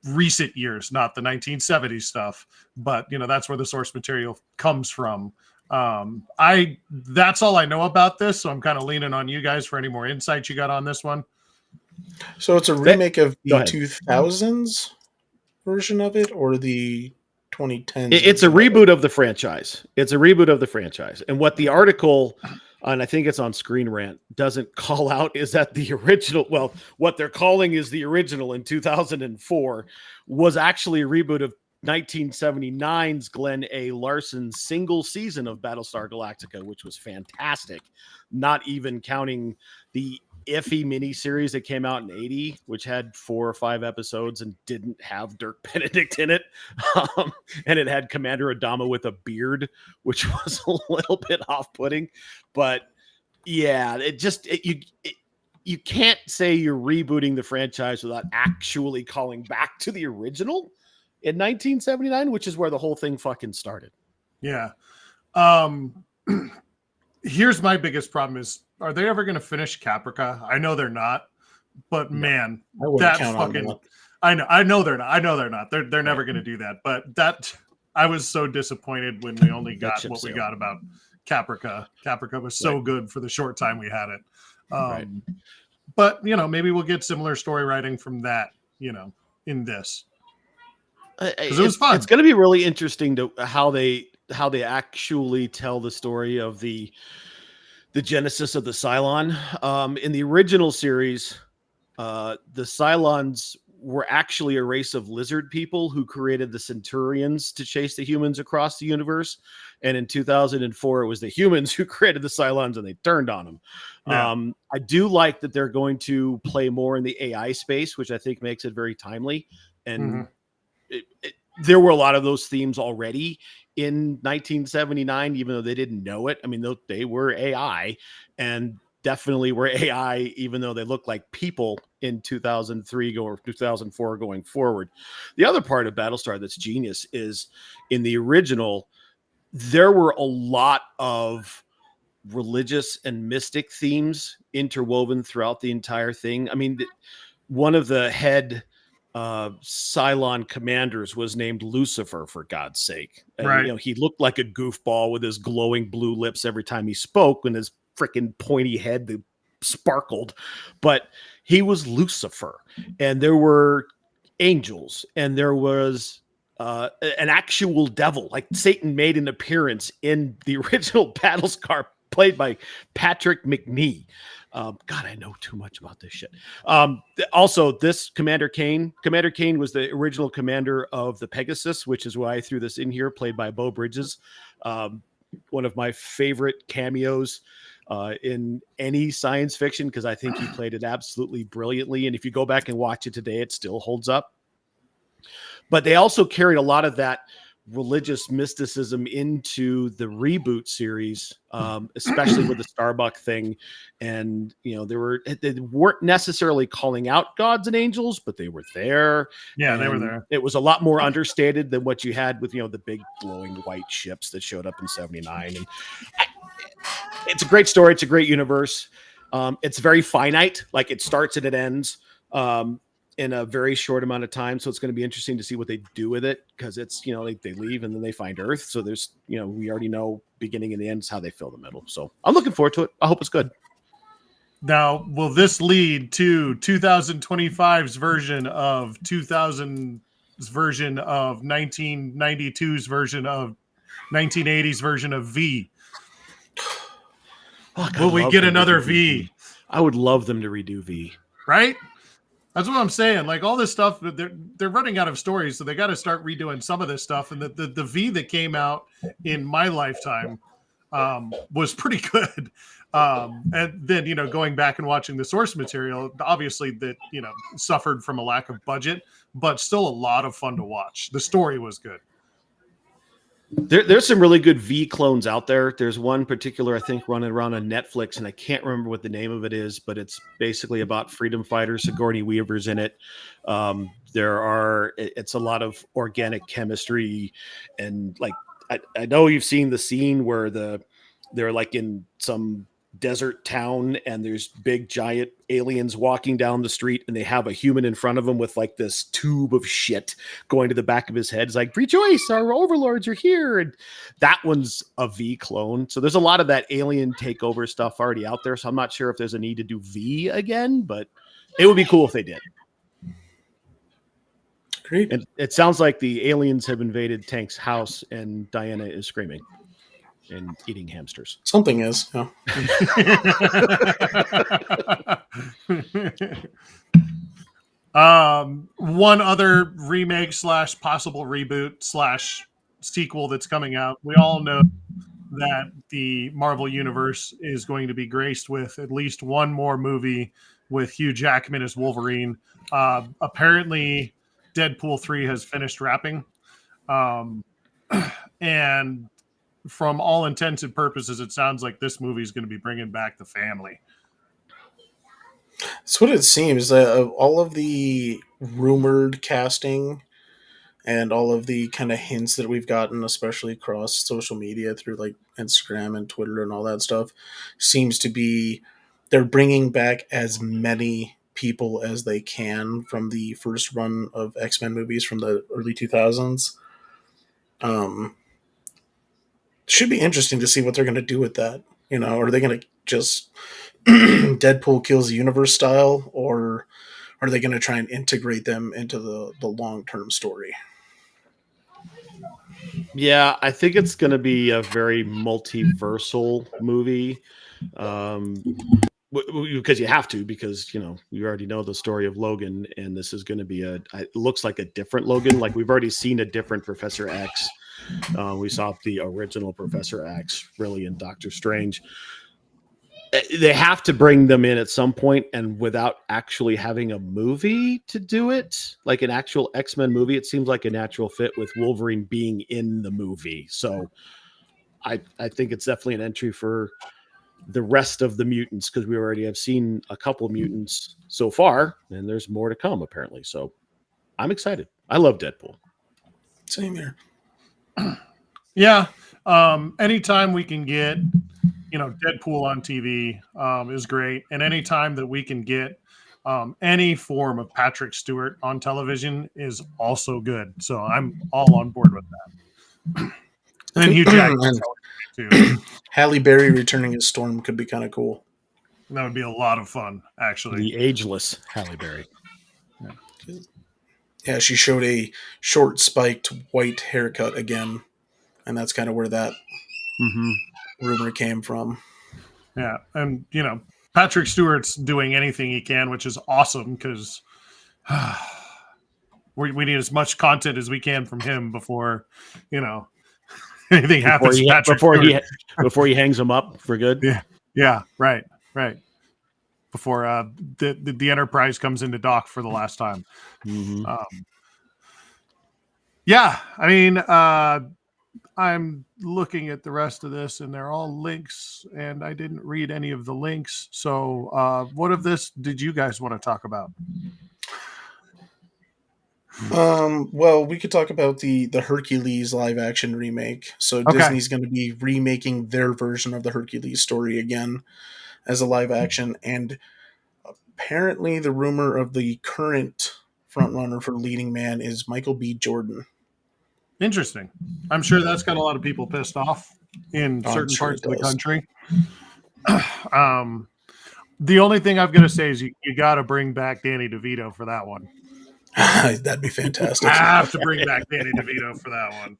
recent years, not the 1970s stuff, but that's where the source material comes from. That's all I know about this, so I'm kind of leaning on you guys for any more insight you got on this one. So it's a remake of the 2000s version of it, or the 2010s? It's a reboot of the franchise. It's a reboot of the franchise. And what the article, and I think it's on Screen Rant, doesn't call out is that the original, well, what they're calling is the original in 2004 was actually a reboot of 1979's Glenn A. Larson's single season of Battlestar Galactica, which was fantastic, not even counting the iffy miniseries that came out in 80, which had 4 or 5 episodes and didn't have Dirk Benedict in it. And it had Commander Adama with a beard, which was a little bit off-putting. But yeah, you can't say you're rebooting the franchise without actually calling back to the original in 1979, which is where the whole thing fucking started. Yeah. Here's my biggest problem is, are they ever going to finish Caprica? I know they're not, but man, that fucking, I know they're not. They're never going to do that. But that, I was so disappointed when we only got what we got about Caprica. Caprica was so good for the short time we had it. But maybe we'll get similar story writing from that, in this. Because it was fun. It's going to be really interesting to how they actually tell the story of the genesis of the Cylon. In the original series, the Cylons were actually a race of lizard people who created the Centurions to chase the humans across the universe. And in 2004, it was the humans who created the Cylons, and they turned on them. Yeah. I do like that they're going to play more in the AI space, which I think makes it very timely. And there were a lot of those themes already in 1979, even though they didn't know it. I mean, they were AI, and definitely were AI, even though they look like people in 2003 or 2004 going forward. The other part of Battlestar that's genius is in the original, there were a lot of religious and mystic themes interwoven throughout the entire thing. I mean, one of the head Cylon commanders was named Lucifer, for God's sake. Right. You know, he looked like a goofball with his glowing blue lips every time he spoke, and his freaking pointy head that sparkled. But he was Lucifer, and there were angels, and there was an actual devil. Like Satan made an appearance in the original Battlestar, played by Patrick McNee. God, I know too much about this shit. Also, this Commander Kane was the original commander of the Pegasus, which is why I threw this in here, played by Beau Bridges. One of my favorite cameos in any science fiction, because I think he played it absolutely brilliantly. And if you go back and watch it today, it still holds up. But they also carried a lot of that religious mysticism into the reboot series, especially with the Starbuck thing. And, you know, they weren't necessarily calling out gods and angels, but they were there. Yeah, they were there. It was a lot more understated than what you had with, you know, the big glowing white ships that showed up in 79. And it's a great story. It's a great universe. It's very finite. Like, it starts and it ends. In a very short amount of time. So it's going to be interesting to see what they do with it, because it's, you know, like they leave and then they find Earth. So there's, you know, we already know beginning and the end is how they fill the middle. So I'm looking forward to it. I hope it's good. Now, will this lead to 2025's version of 2000's version of 1992's version of 1980's version of V? Oh, God, will we get another V? I would love them to redo V. Right? That's what I'm saying. Like, all this stuff, they're running out of stories, so they got to start redoing some of this stuff. And the V that came out in my lifetime was pretty good. And then, you know, going back and watching the source material, obviously that, you know, suffered from a lack of budget, but still a lot of fun to watch. The story was good. There's some really good V clones out there. There's one particular, I think, running around on Netflix, and I can't remember what the name of it is, but it's basically about freedom fighters. Sigourney Weaver's in it. It's a lot of organic chemistry, and like I know you've seen the scene where they're like in some desert town and there's big giant aliens walking down the street, and they have a human in front of them with like this tube of shit going to the back of his head. It's like, rejoice, our overlords are here. And that one's a V clone. So there's a lot of that alien takeover stuff already out there. So I'm not sure if there's a need to do V again, but it would be cool if they did. Great. And it sounds like the aliens have invaded Tank's house and Diana is screaming and eating hamsters. Something is. Yeah. One other remake / possible reboot / sequel that's coming out. We all know that the Marvel Universe is going to be graced with at least one more movie with Hugh Jackman as Wolverine. Apparently, Deadpool 3 has finished wrapping. And from all intents and purposes, it sounds like this movie is going to be bringing back the family. That's what it seems. All of the rumored casting and all of the kind of hints that we've gotten, especially across social media through like Instagram and Twitter and all that stuff, seems to be they're bringing back as many people as they can from the first run of X-Men movies from the early 2000s. Should be interesting to see what they're going to do with that. You know, are they going to just Deadpool kills the universe style, or are they going to try and integrate them into the long-term story? Yeah, I think it's going to be a very multiversal movie. Because you have to, because, you know, you already know the story of Logan, and this is going to be it looks like a different Logan. Like, we've already seen a different Professor X. We saw the original Professor X really in Doctor Strange. They have to bring them in at some point, and without actually having a movie to do it, like an actual X-Men movie, it seems like a natural fit with Wolverine being in the movie. So I think it's definitely an entry for the rest of the mutants, because we already have seen a couple mutants so far, and there's more to come apparently. So I'm excited. I love Deadpool. Same here. Yeah. Anytime we can get, Deadpool on TV is great. And anytime that we can get any form of Patrick Stewart on television is also good. So I'm all on board with that. And then Hugh Jackman too. Halle Berry returning as Storm could be kind of cool. That would be a lot of fun, actually. The ageless Halle Berry. Yeah, she showed a short spiked white haircut again, and that's kind of where that rumor came from. Yeah, and Patrick Stewart's doing anything he can, which is awesome because we need as much content as we can from him before anything happens. Before he hangs him up for good. Yeah, right. Before the Enterprise comes into dock for the last time. Yeah, I mean, I'm looking at the rest of this, and they're all links, and I didn't read any of the links. So, what of this did you guys want to talk about? Well, we could talk about the Hercules live action remake. So Disney's going to be remaking their version of the Hercules story again as a live action, and apparently the rumor of the current frontrunner for leading man is Michael B. Jordan. Interesting. I'm sure that's got a lot of people pissed off in certain parts of the country. The only thing I've got to say is you got to bring back Danny DeVito for that one. That'd be fantastic. I have to bring back Danny DeVito for that one.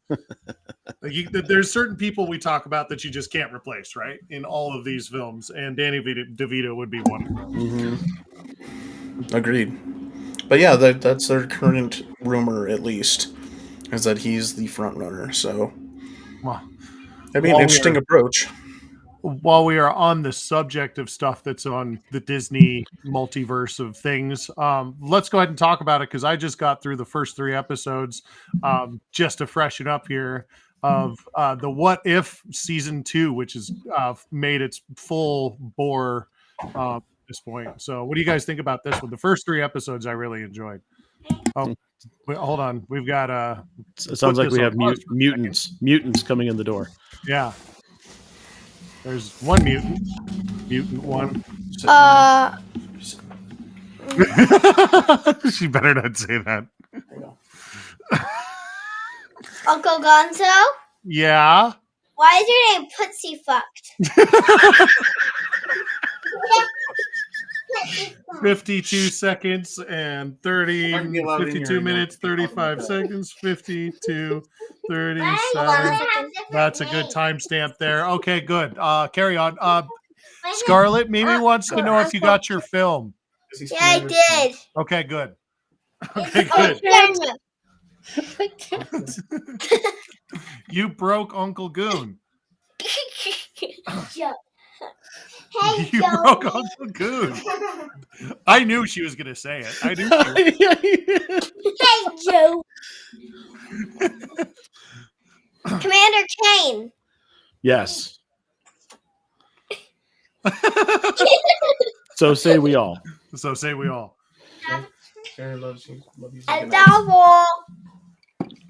There's certain people we talk about that you just can't replace, right? In all of these films, and Danny DeVito would be one of them. Agreed. But yeah, that's their current rumor, at least, is that he's the front runner. So, that'd be an interesting approach. While we are on the subject of stuff that's on the Disney multiverse of things, let's go ahead and talk about it, because I just got through the first 3 episodes just to freshen up here of the What If Season 2, which has made its full bore at this point. So what do you guys think about this one? The first 3 episodes I really enjoyed. Oh, hold on. We've got... it sounds like we have mutants coming in the door. Yeah. There's one mutant one. She better not say that. Uncle Gonzo? Yeah? Why is your name Putsy Fucked? 52 seconds and 52 minutes, 35 seconds, 52, 37. That's a good timestamp there. Okay, good. Carry on. Scarlett, Mimi wants to know if you got your film. Yeah, I did. Okay, good. Okay, good. You broke Uncle Goon. Hey, you Joe. broke Uncle Goon. I knew she was going to say it. I knew Hey, Joe. Commander Kane. Yes. So say we all. So say we all. Karen loves you. A double.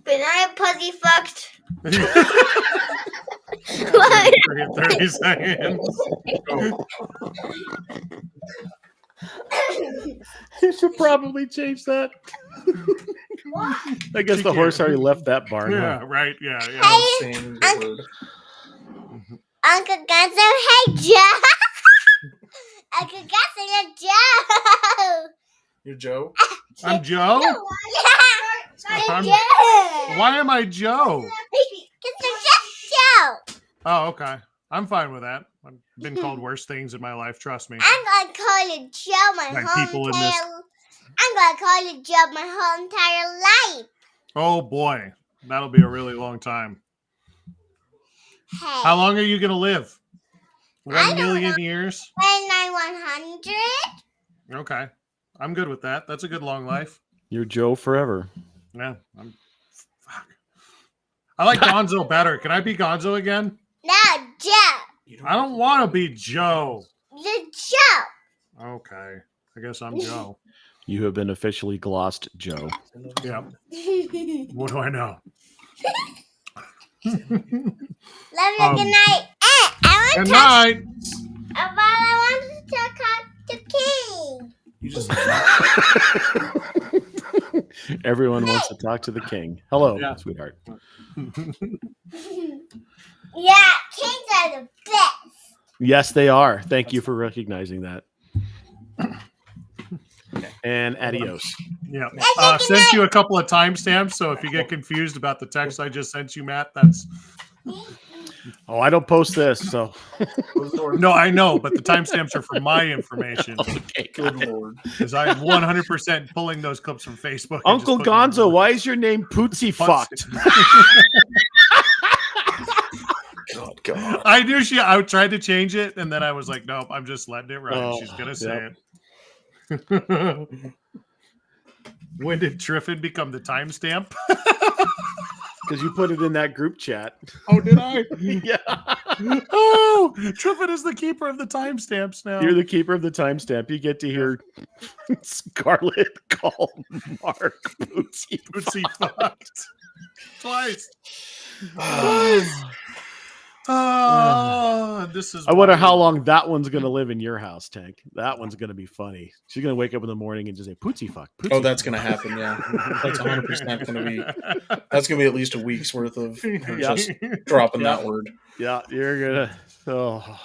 But I'm Pussy Fucked. 30 seconds. You should probably change that. I guess the horse already left that barn. Yeah, huh? right. Yeah. Hey, Uncle Gonzo. Hey, Joe. Uncle Gonzo, Joe. You're Joe? I'm Joe? I'm Joe. Why am I Joe? Because you're just Joe. Oh, okay. I'm fine with that. I've been called worse things in my life. Trust me. I'm going to call you Joe my whole entire... I'm going to call you Joe my whole entire life. Oh, boy. That'll be a really long time. Hey. How long are you going to live? 1 million years? 100? Okay. I'm good with that. That's a good long life. You're Joe forever. Yeah. Fuck. I like Gonzo better. Can I be Gonzo again? No, Joe. I don't want to be Joe. The Joe. Okay. I guess I'm Joe. You have been officially glossed, Joe. Yeah. What do I know? Love you. Good night. I want Good night. I wanted to talk to King. You just Everyone wants to talk to the king. Hello, Yeah. sweetheart. Yeah, kings are the best. Yes, they are. Thank you for recognizing that. And adios. Yeah. Sent you a couple of timestamps, so if you get confused about the text I just sent you, Matt, that's... Oh, I don't post this, so... No, I know, but the timestamps are for my information. Okay, good lord. Because I am 100% pulling those clips from Facebook. Uncle Gonzo, why is your name Pootsie Fucked? God. I knew I tried to change it, and then I was like, nope, I'm just letting it ride. She's going to say it. When did Triffin become the timestamp? Because you put it in that group chat. Oh, did I? Yeah. Oh, Triffin is the keeper of the timestamps now. You're the keeper of the timestamp. You get to hear Scarlett call Mark Pootsie fucked. Twice. This is. I wonder how long that one's going to live in your house, Tank. That one's going to be funny. She's going to wake up in the morning and just say, Pootsie fuck. Oh, that's going to happen, yeah. That's 100% going to be... That's going to be at least a week's worth of just dropping that word. Yeah, you're going to... Oh.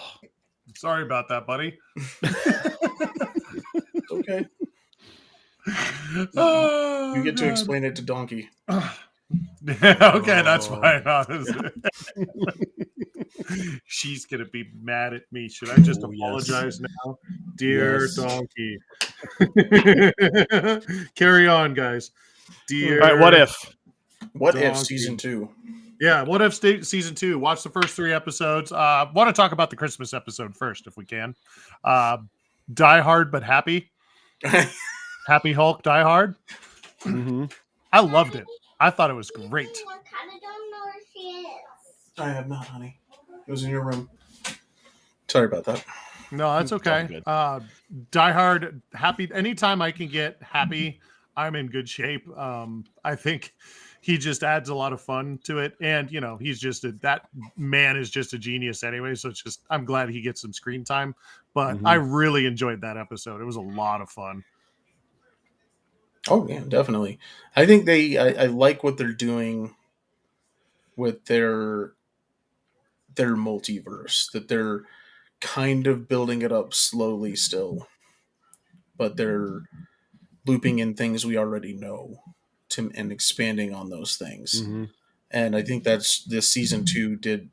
Sorry about that, buddy. It's okay. You get to explain it to Donkey. Okay, that's fine. She's gonna be mad at me. Should I just apologize now, dear Donkey? Carry on, guys. Dear. All right, what if? What if season 2? Yeah, what if season 2? Watch the first 3 episodes. Want to talk about the Christmas episode first, if we can. Die Hard but Happy. Happy Hulk, Die Hard. Mm-hmm. I loved it. I thought it was great. I kind of don't know where she is. I have not, honey. It was in your room. Sorry about that. No, that's okay. Die Hard, Happy. Anytime I can get Happy, I'm in good shape. I think he just adds a lot of fun to it, and he's just that man is just a genius anyway. So it's just I'm glad he gets some screen time. But I really enjoyed that episode. It was a lot of fun. Oh yeah, definitely. I think I like what they're doing with their multiverse, that they're kind of building it up slowly still, but they're looping in things we already know and expanding on those things. Mm-hmm. And I think this season 2 did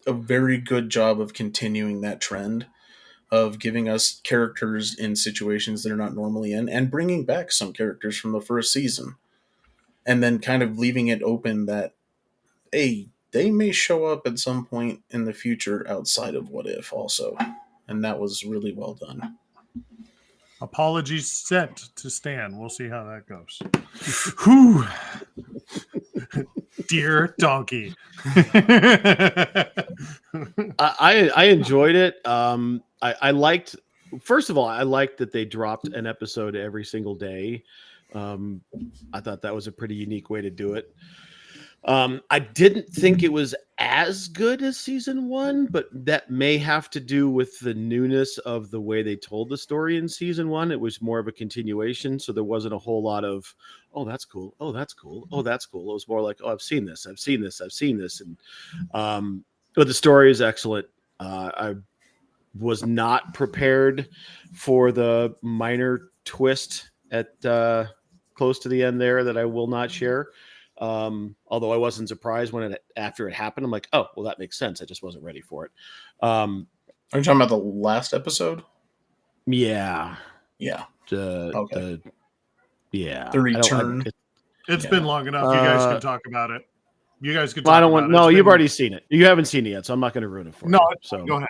a very good job of continuing that trend of giving us characters in situations that are not normally in, and bringing back some characters from the first season, and then kind of leaving it open that, hey, they may show up at some point in the future outside of What If also. And that was really well done. Apologies sent to Stan. We'll see how that goes. Whew. Dear Donkey. I enjoyed it. I liked, first of all, I liked that they dropped an episode every single day. I thought that was a pretty unique way to do it. I didn't think it was as good as season 1, but that may have to do with the newness of the way they told the story in season 1. It was more of a continuation, so there wasn't a whole lot of, oh, that's cool. Oh, that's cool. Oh, that's cool. It was more like, oh, I've seen this. And, but the story is excellent. I was not prepared for the minor twist at close to the end there that I will not share. Although I wasn't surprised after it happened. I'm like, oh, well, that makes sense. I just wasn't ready for it. Are you talking about the last episode? Yeah. Yeah. The return. It's been long enough. You guys can talk about it. You guys can talk I don't want. No, you've been... already seen it. You haven't seen it yet, so I'm not going to ruin it for you. No, so go ahead.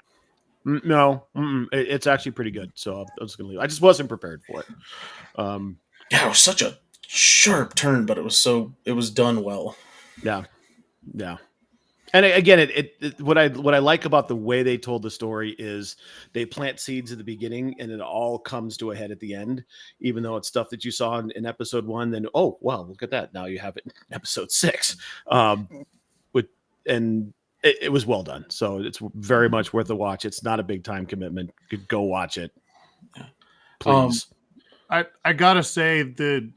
No, it's actually pretty good. So I'm just going to leave. I just wasn't prepared for it. Yeah, it was such a sharp turn, but it was done well. Yeah. And again, what I like about the way they told the story is they plant seeds at the beginning and it all comes to a head at the end, even though it's stuff that you saw in episode 1. Then, oh, wow, look at that. Now you have it in episode 6. And it was well done. So it's very much worth a watch. It's not a big time commitment. You could go watch it. Please. I gotta say, the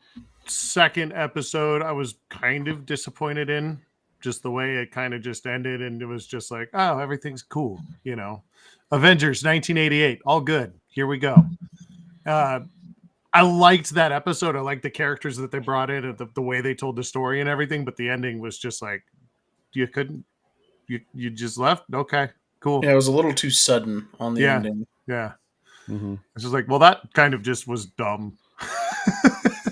second episode I was kind of disappointed in, just the way it kind of just ended, and it was just like, oh, everything's cool, you know. Avengers 1988, all good. Here we go. I liked that episode. I liked the characters that they brought in and the way they told the story and everything, but the ending was just like, you just left? Okay, cool. Yeah, it was a little too sudden on the ending. Yeah. Mm-hmm. It's just like, well, that kind of just was dumb.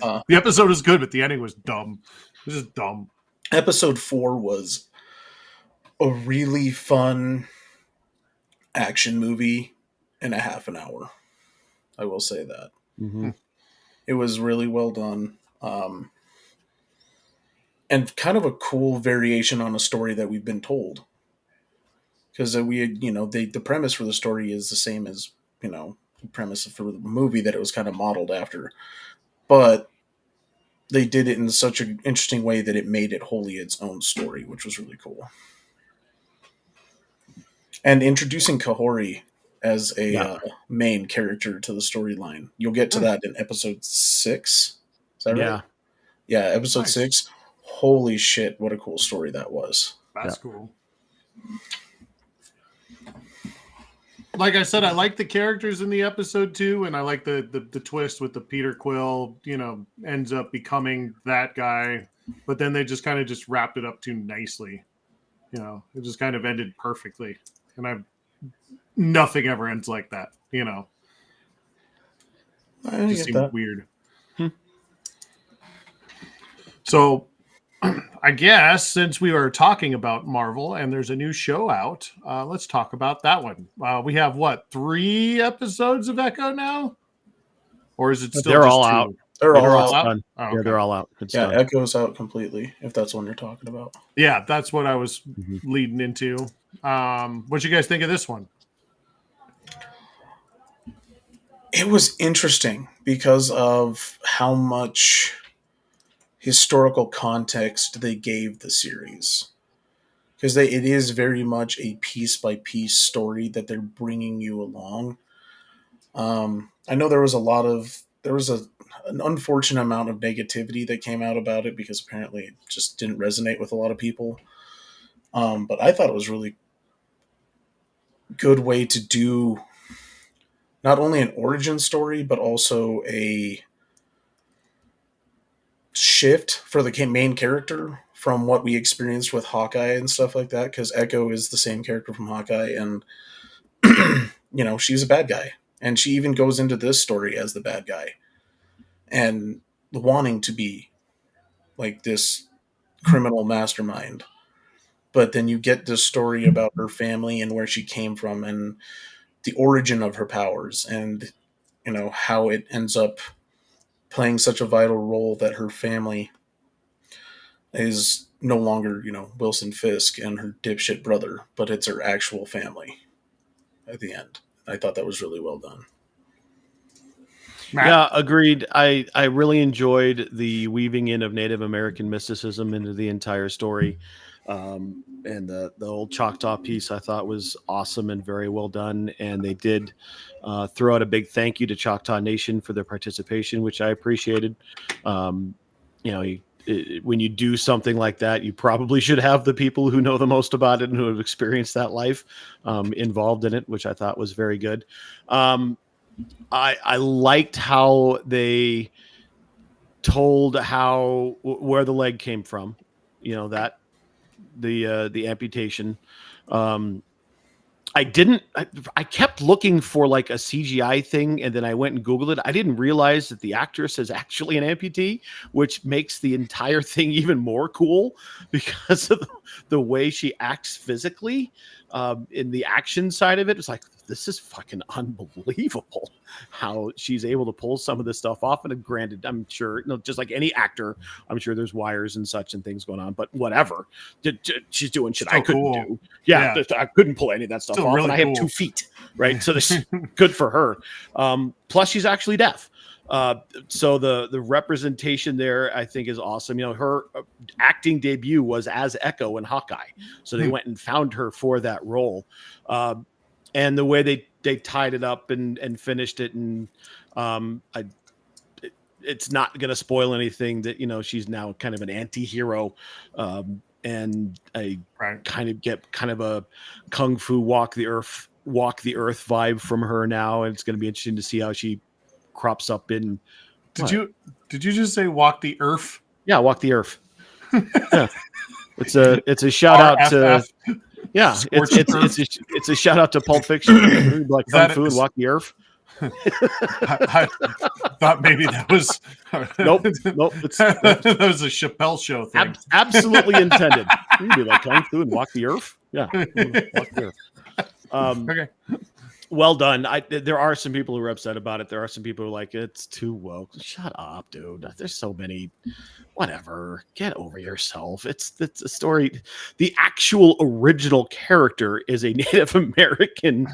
The episode was good, but the ending was dumb. It was just dumb. Episode 4 was a really fun action movie in a half an hour. I will say that. Mm-hmm. It was really well done. And kind of a cool variation on a story that we've been told. Because the premise for the story is the same as, the premise for the movie that it was kind of modeled after. But they did it in such an interesting way that it made it wholly its own story, which was really cool. And introducing Kahori as a main character to the storyline. You'll get to that in episode 6. Is that right? Yeah, episode 6. Holy shit, what a cool story that was. That's cool. Like I said, I like the characters in the episode too, and I like the twist with the Peter Quill, ends up becoming that guy, but then they just kind of just wrapped it up too nicely. It just kind of ended perfectly. And nothing ever ends like that, It just seemed weird. So I guess since we were talking about Marvel and there's a new show out, let's talk about that one. We have 3 episodes of Echo now? Or is it still they're just all 2? out. They're all out. Done. Oh, okay. Yeah, they're all out. It's done. Echo's out completely, if that's what you're talking about. Yeah, that's what I was leading into. What you guys think of this one? It was interesting because of how much historical context they gave the series. Because it is very much a piece-by-piece story that they're bringing you along. I know there was an unfortunate amount of negativity that came out about it because apparently it just didn't resonate with a lot of people. But I thought it was really good way to do not only an origin story, but also a shift for the main character from what we experienced with Hawkeye and stuff like that, because Echo is the same character from Hawkeye, and she's a bad guy, and she even goes into this story as the bad guy and wanting to be like this criminal mastermind. But then you get this story about her family and where she came from and the origin of her powers, and how it ends up playing such a vital role that her family is no longer, Wilson Fisk and her dipshit brother, but it's her actual family at the end. I thought that was really well done. Matt? Yeah, agreed. I really enjoyed the weaving in of Native American mysticism into the entire story. And the old Choctaw piece I thought was awesome and very well done. And they did throw out a big thank you to Choctaw Nation for their participation, which I appreciated. When you do something like that, you probably should have the people who know the most about it and who have experienced that life involved in it, which I thought was very good. I liked how they told where the leg came from, that the amputation. I kept looking for like a CGI thing, and then I went and Googled it. I didn't realize that the actress is actually an amputee, which makes the entire thing even more cool because of the way she acts physically. in the action side of it, it's like, this is fucking unbelievable how she's able to pull some of this stuff off. And granted, I'm sure, just like any actor, I'm sure there's wires and such and things going on, but whatever. She's doing shit I couldn't do. Yeah, I couldn't pull any of that stuff off. Really, and I have 2 feet, right? So this is good for her. Plus, she's actually deaf. So the representation there, I think, is awesome. Her acting debut was as Echo in Hawkeye, so they went and found her for that role, and the way they tied it up and finished it, and it's not going to spoil anything that she's now kind of an anti-hero, and I kind of get kind of a kung fu walk the earth vibe from her now, and it's going to be interesting to see how she crops up in. Did you just say walk the earth? Yeah, walk the earth. Yeah. It's a shout out to it's a shout out to Pulp Fiction, like kung fu and walk the earth. I thought maybe that was nope. That was a Chappelle Show thing. Absolutely intended. You'd be like kung fu and walk the earth. Yeah, walk the earth. Okay. Well done. There are some people who are upset about it. There are some people who are like, it's too woke. Shut up, dude. There's so many. Whatever. Get over yourself. It's a story. The actual original character is a Native American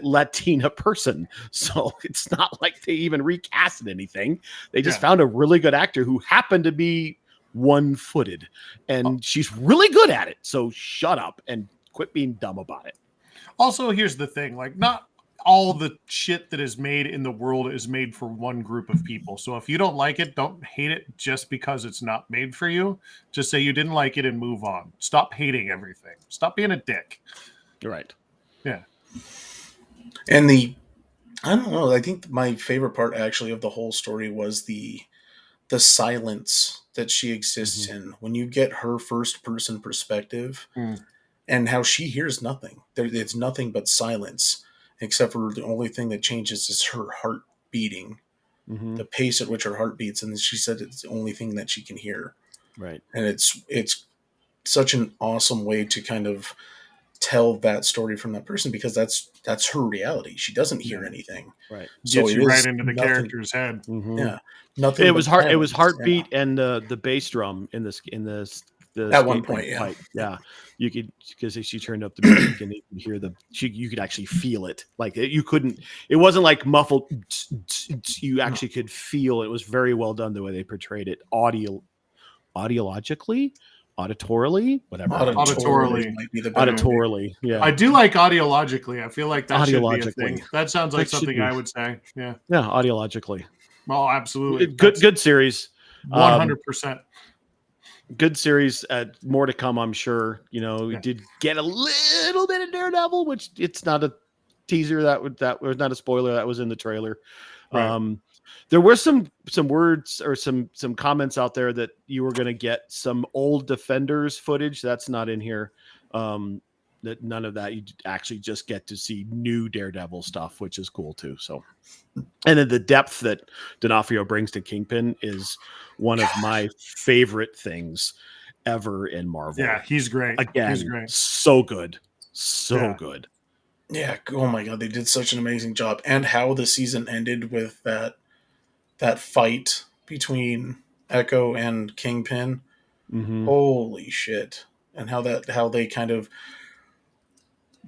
Latina person. So it's not like they even recasted anything. They just found a really good actor who happened to be one-footed. And she's really good at it. So shut up and quit being dumb about it. Also, here's the thing. Like, not all the shit that is made in the world is made for one group of people. So if you don't like it, don't hate it just because it's not made for you. Just say you didn't like it and move on. Stop hating everything. Stop being a dick. You're right. Yeah. And I don't know, I think my favorite part actually of the whole story was the silence that she exists in. When you get her first person perspective and how she hears nothing. It's nothing but silence. Except for the only thing that changes is her heart beating, the pace at which her heart beats. And she said it's the only thing that she can hear. Right. And it's such an awesome way to kind of tell that story from that person, because that's her reality. She doesn't hear anything. Right. So gets you right into the character's head. Yeah. Nothing. It was heartbeat and the bass drum in this at one point, fight. Yeah, you could, because she turned up the music and you could hear you could actually feel it. Like it wasn't like muffled. You actually could feel it. Was very well done the way they portrayed it, audiologically, auditorily, whatever. Auditorily might be the better auditorily. Yeah, I do like audiologically. I feel like that should be a thing. That sounds like That something I would say. Yeah. Yeah, audiologically. Oh, absolutely. Good series. 100%. Good series. More to come, I'm sure. We did get a little bit of Daredevil, which it's not a teaser. That was not a spoiler. That was in the trailer. Right. There were some words or some comments out there that you were going to get some old Defenders footage. That's not in here. That none of that. You actually just get to see new Daredevil stuff, which is cool too. So, and then the depth that D'Onofrio brings to Kingpin is one of my favorite things ever in Marvel. Yeah, he's great. Again, he's great. So good. So good. Yeah. Oh my God. They did such an amazing job. And how the season ended with that fight between Echo and Kingpin. Holy shit. And how they kind of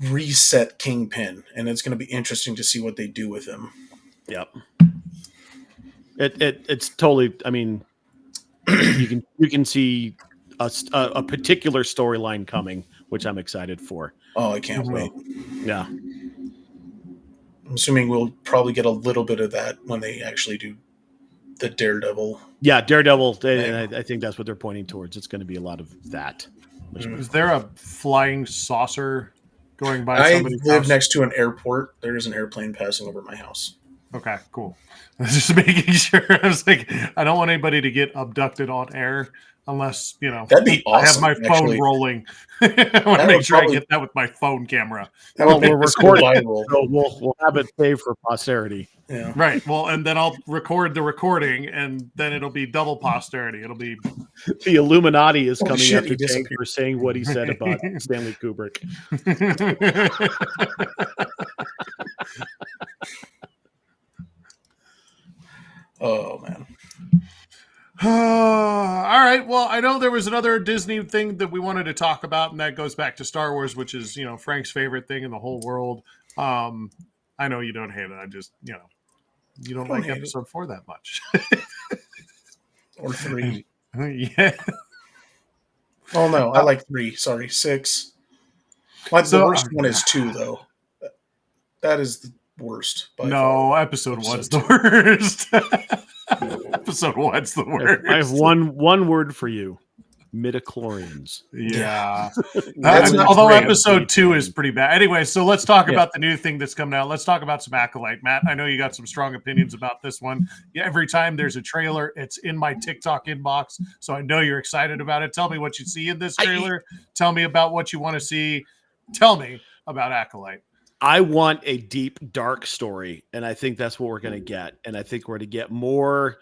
reset Kingpin, and it's going to be interesting to see what they do with him. Yep. It's totally. I mean, you can see a particular storyline coming, which I'm excited for. Oh, I can't wait. Yeah. I'm assuming we'll probably get a little bit of that when they actually do the Daredevil. Yeah, Daredevil. I think that's what they're pointing towards. It's going to be a lot of that. Is there a flying saucer going by? I live next to an airport. There is an airplane passing over my house. Okay, cool. Just making sure. I was like, I don't want anybody to get abducted on air. unless that'd be awesome. I have my phone rolling. I want to make sure I get that with my phone camera. Well, we're recording, so we'll have it saved for posterity. Yeah. Right. Well, and then I'll record the recording, and then it'll be double posterity. It'll be the Illuminati is coming shit, after Tank for saying what he said about Stanley Kubrick. Oh man. All right. Well, I know there was another Disney thing that we wanted to talk about, and that goes back to Star Wars, which is Frank's favorite thing in the whole world. I know you don't hate it. I just you don't like episode 4 that much, or 3. Yeah. Oh no, I like 3. Sorry, 6. The worst one is 2, though. That is the worst. By far. Episode 1's the worst. Episode 1's the worst. I have one word for you: midichlorians. Yeah. Although episode 2 is pretty bad. Anyway, so let's talk about the new thing that's coming out. Let's talk about some Acolyte. Matt, I know you got some strong opinions about this one. Yeah, every time there's a trailer, it's in my TikTok inbox, so I know you're excited about it. Tell me what you see in this trailer. Tell me about what you want to see. Tell me about Acolyte. I want a deep, dark story, and I think that's what we're going to get. And I think we're going to get more.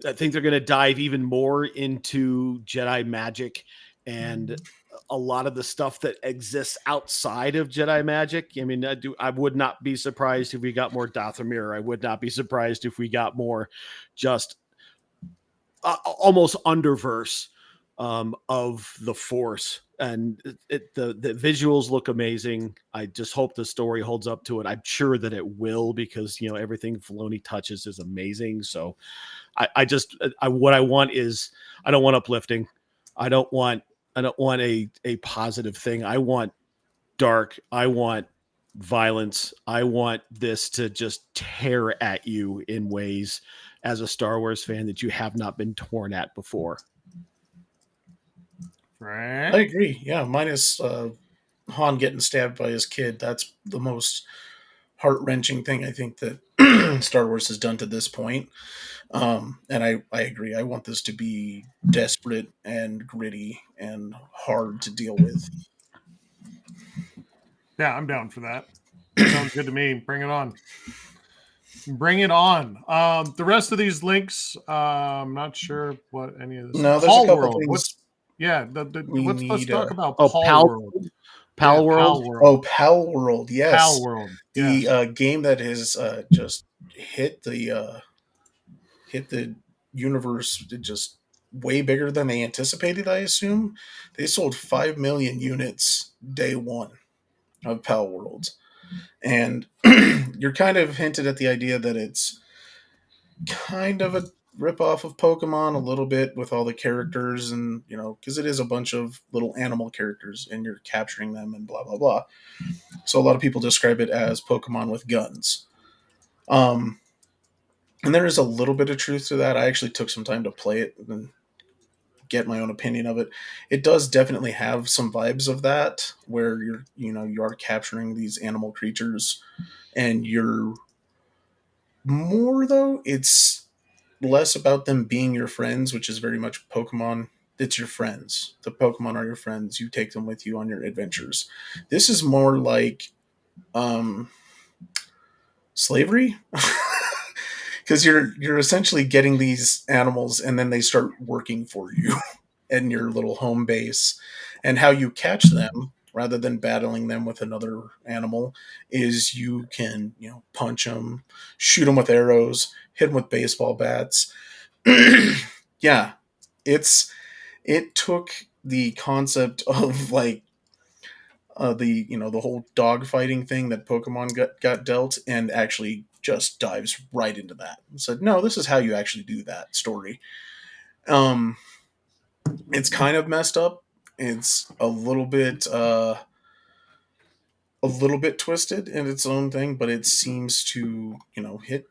I think they're going to dive even more into Jedi magic and a lot of the stuff that exists outside of Jedi magic. I mean, I would not be surprised if we got more Dathomir. I would not be surprised if we got more just almost underverse of the Force. And the visuals look amazing. I just hope the story holds up to it. I'm sure that it will, because everything Filoni touches is amazing. So what I want is, I don't want uplifting. I don't want a positive thing. I want dark. I want violence. I want this to just tear at you in ways, as a Star Wars fan, that you have not been torn at before. Right. I agree. Yeah, minus Han getting stabbed by his kid. That's the most heart-wrenching thing I think that Star Wars has done to this point. And I agree. I want this to be desperate and gritty and hard to deal with. Yeah, I'm down for that. Sounds good to me. Bring it on. Bring it on. The rest of these links, I'm not sure what any of this. No, there's a couple things. Let's talk about Pal World. Pal World. Oh, Pal World. Yes. Pal World. Yes. The game that has just hit the universe just way bigger than they anticipated, I assume. They sold 5 million units day one of Pal Worlds. And you're kind of hinted at the idea that it's kind of a ripoff of Pokemon a little bit, with all the characters, and because it is a bunch of little animal characters and you're capturing them and blah blah blah. So a lot of people describe it as Pokemon with guns. And there is a little bit of truth to that. I actually took some time to play it and get my own opinion of it. It does definitely have some vibes of that, where you are capturing these animal creatures, and you're more, though it's less about them being your friends, which is very much Pokemon. It's your friends. The Pokemon are your friends. You take them with you on your adventures. This is more like slavery, because you're essentially getting these animals, and then they start working for you in your little home base. And how you catch them, rather than battling them with another animal, is you can punch them, shoot them with arrows, hit them with baseball bats. Yeah, it took the concept of like the whole dog fighting thing that Pokemon got dealt, and actually just dives right into that and said, no, this is how you actually do that story. It's kind of messed up. It's a little bit twisted in its own thing, but it seems to hit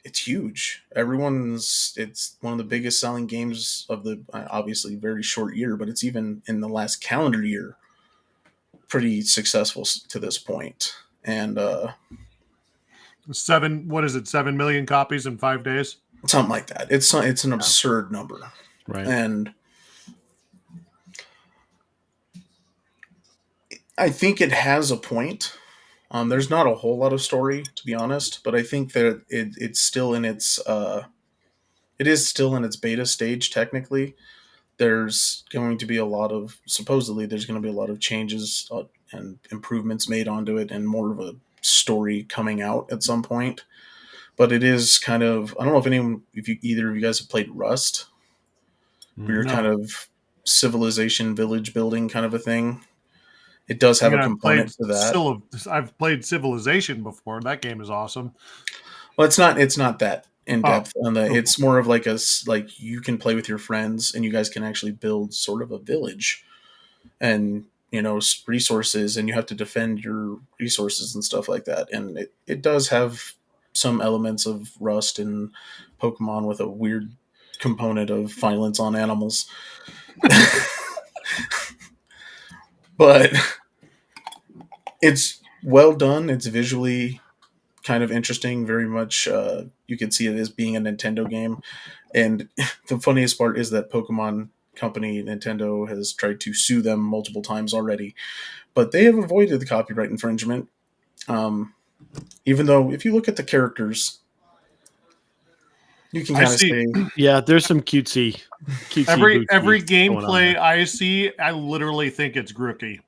it's huge. It's one of the biggest selling games of the obviously very short year, but it's even in the last calendar year pretty successful to this point. And 7 million copies in 5 days, something like that. It's an absurd number, right? And I think it has a point. There's not a whole lot of story, to be honest, but I think that it's still in its it is still in its beta stage technically. There's going to be a lot of supposedly there's going to be a lot of changes and improvements made onto it, and more of a story coming out at some point. But it is kind of, I don't know if either of you guys have played Rust, where you're kind of civilization village building kind of a thing. It does have a component to that. I've played Civilization before. That game is awesome. Well, it's not that in depth on the. It's more of like you can play with your friends and you guys can actually build sort of a village, and resources, and you have to defend your resources and stuff like that. And it does have some elements of Rust and Pokemon with a weird component of violence on animals. But it's well done. It's visually kind of interesting. Very much, you can see it as being a Nintendo game. And the funniest part is that Pokemon company Nintendo has tried to sue them multiple times already, but they have avoided the copyright infringement. Even though, if you look at the characters, you can kind of say, yeah, there's some cutesy every gameplay I see, I literally think it's Grookey.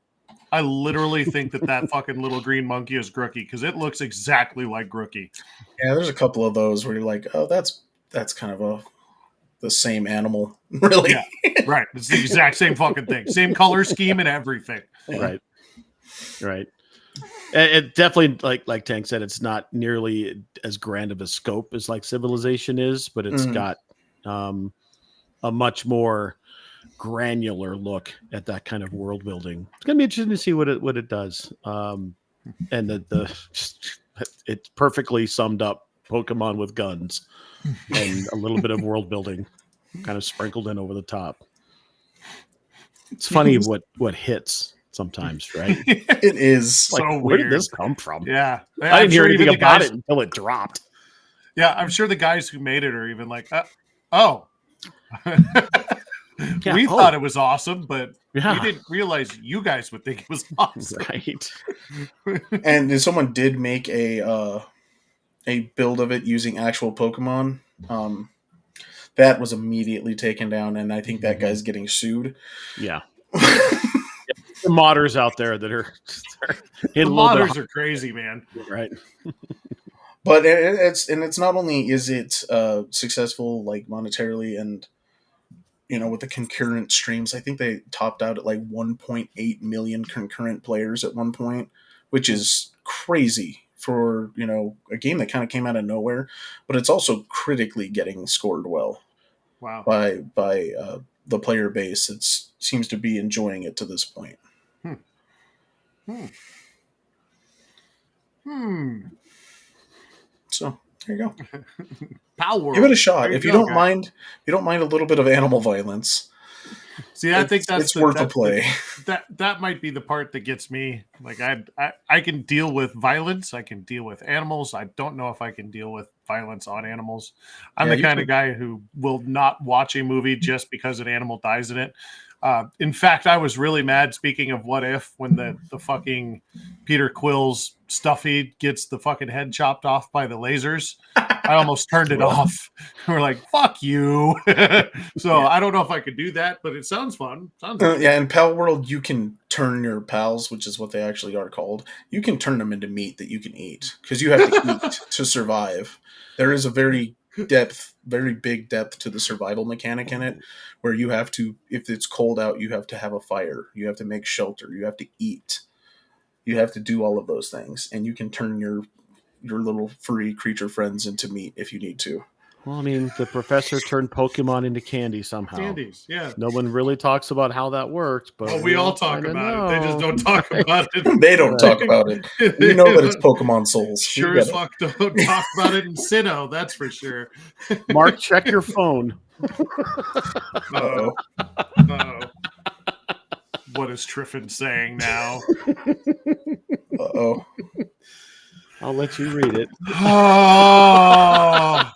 I literally think that fucking little green monkey is Grookey because it looks exactly like Grookey. Yeah, there's a couple of those where you're like, oh, that's kind of the same animal, really. Yeah, right. It's the exact same fucking thing, same color scheme and everything. Right. It definitely, like Tank said, it's not nearly as grand of a scope as like Civilization is, but it's got a much more granular look at that kind of world building. It's gonna be interesting to see what it does. And it's perfectly summed up Pokemon with guns and a little bit of world building kind of sprinkled in over the top. It's funny what hits sometimes, right? It is so weird. Where did this come from? Yeah, I didn't hear anything about it until it dropped. Yeah, I'm sure the guys who made it are even like, oh. Yeah, we thought it was awesome, but we didn't realize you guys would think it was awesome. Right. And someone did make a build of it using actual Pokemon. That was immediately taken down, and I think that guy's getting sued. Yeah. The modders out there that are the modders are crazy, man. Right. But it's not only is it successful like monetarily and with the concurrent streams. I think they topped out at like 1.8 million concurrent players at one point, which is crazy for a game that kind of came out of nowhere. But it's also critically getting scored well. Wow. By the player base. It seems to be enjoying it to this point. So there you go. Power. Give it a shot if you don't mind. You don't mind a little bit of animal violence. See, I think it's worth a play. That might be the part that gets me. Like I can deal with violence. I can deal with animals. I don't know if I can deal with violence on animals. I'm the kind of guy who will not watch a movie just because an animal dies in it. In fact, I was really mad, speaking of What If, when the fucking Peter Quill's Stuffy gets the fucking head chopped off by the lasers. I almost turned it off. We're like, fuck you. So I don't know if I could do that, but it sounds fun. Yeah, in Pal World, you can turn your pals, which is what they actually are called, you can turn them into meat that you can eat, because you have to eat to survive. There is a very big depth to the survival mechanic in it, where you have to, if it's cold out, you have to have a fire, you have to make shelter, you have to eat, you have to do all of those things, and you can turn your little furry creature friends into meat if you need to. Well, I mean, the professor turned Pokemon into candy somehow. Candies, yeah. No one really talks about how that worked, but we all talk about it. They just don't talk about it. They don't talk about it. You know that it's Pokemon Souls. Sure as fuck don't talk about it in Sinnoh, that's for sure. Mark, check your phone. Uh-oh. What is Triffin saying now? Uh-oh. I'll let you read it. Oh.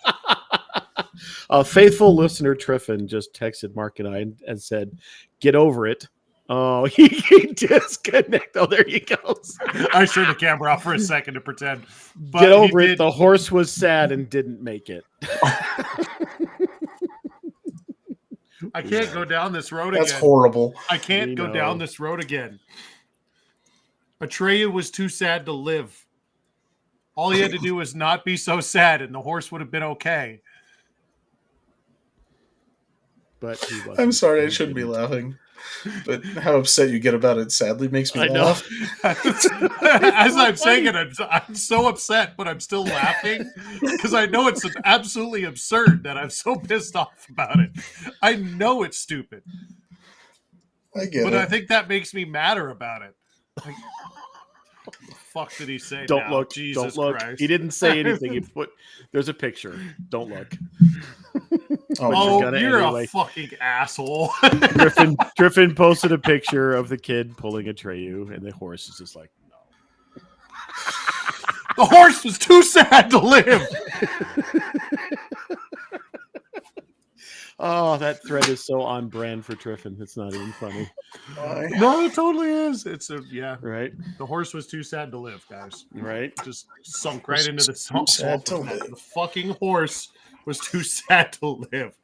A faithful listener, Triffin, just texted Mark and I and said, "Get over it. Oh, he disconnect. Oh, there he goes. I turned the camera off for a second to pretend. But Get over it. The horse was sad and didn't make it. I can't go down this road again. That's horrible. I can't go down this road again. Atreyu was too sad to live. All he had to do was not be so sad, and the horse would have been okay. But he wasn't. I'm sorry, I shouldn't be laughing. But how upset you get about it sadly makes me laugh. As I'm saying it, I'm so upset, but I'm still laughing because I know it's absolutely absurd that I'm so pissed off about it. I know it's stupid. I get it. But I think that makes me madder about it. Like, what the fuck did he say? Don't now? look. Jesus don't look. Christ. He didn't say anything. He put. There's a picture. Don't look. Oh, you're anyway. A fucking asshole. Griffin posted a picture of the kid pulling Atreyu, and the horse is just like, no. The horse was too sad to live. Oh, that thread is so on brand for Triffin. It's not even funny. No, it totally is. It's right. The horse was too sad to live, guys. Right. Just sunk right into the song. The fucking horse was too sad to live.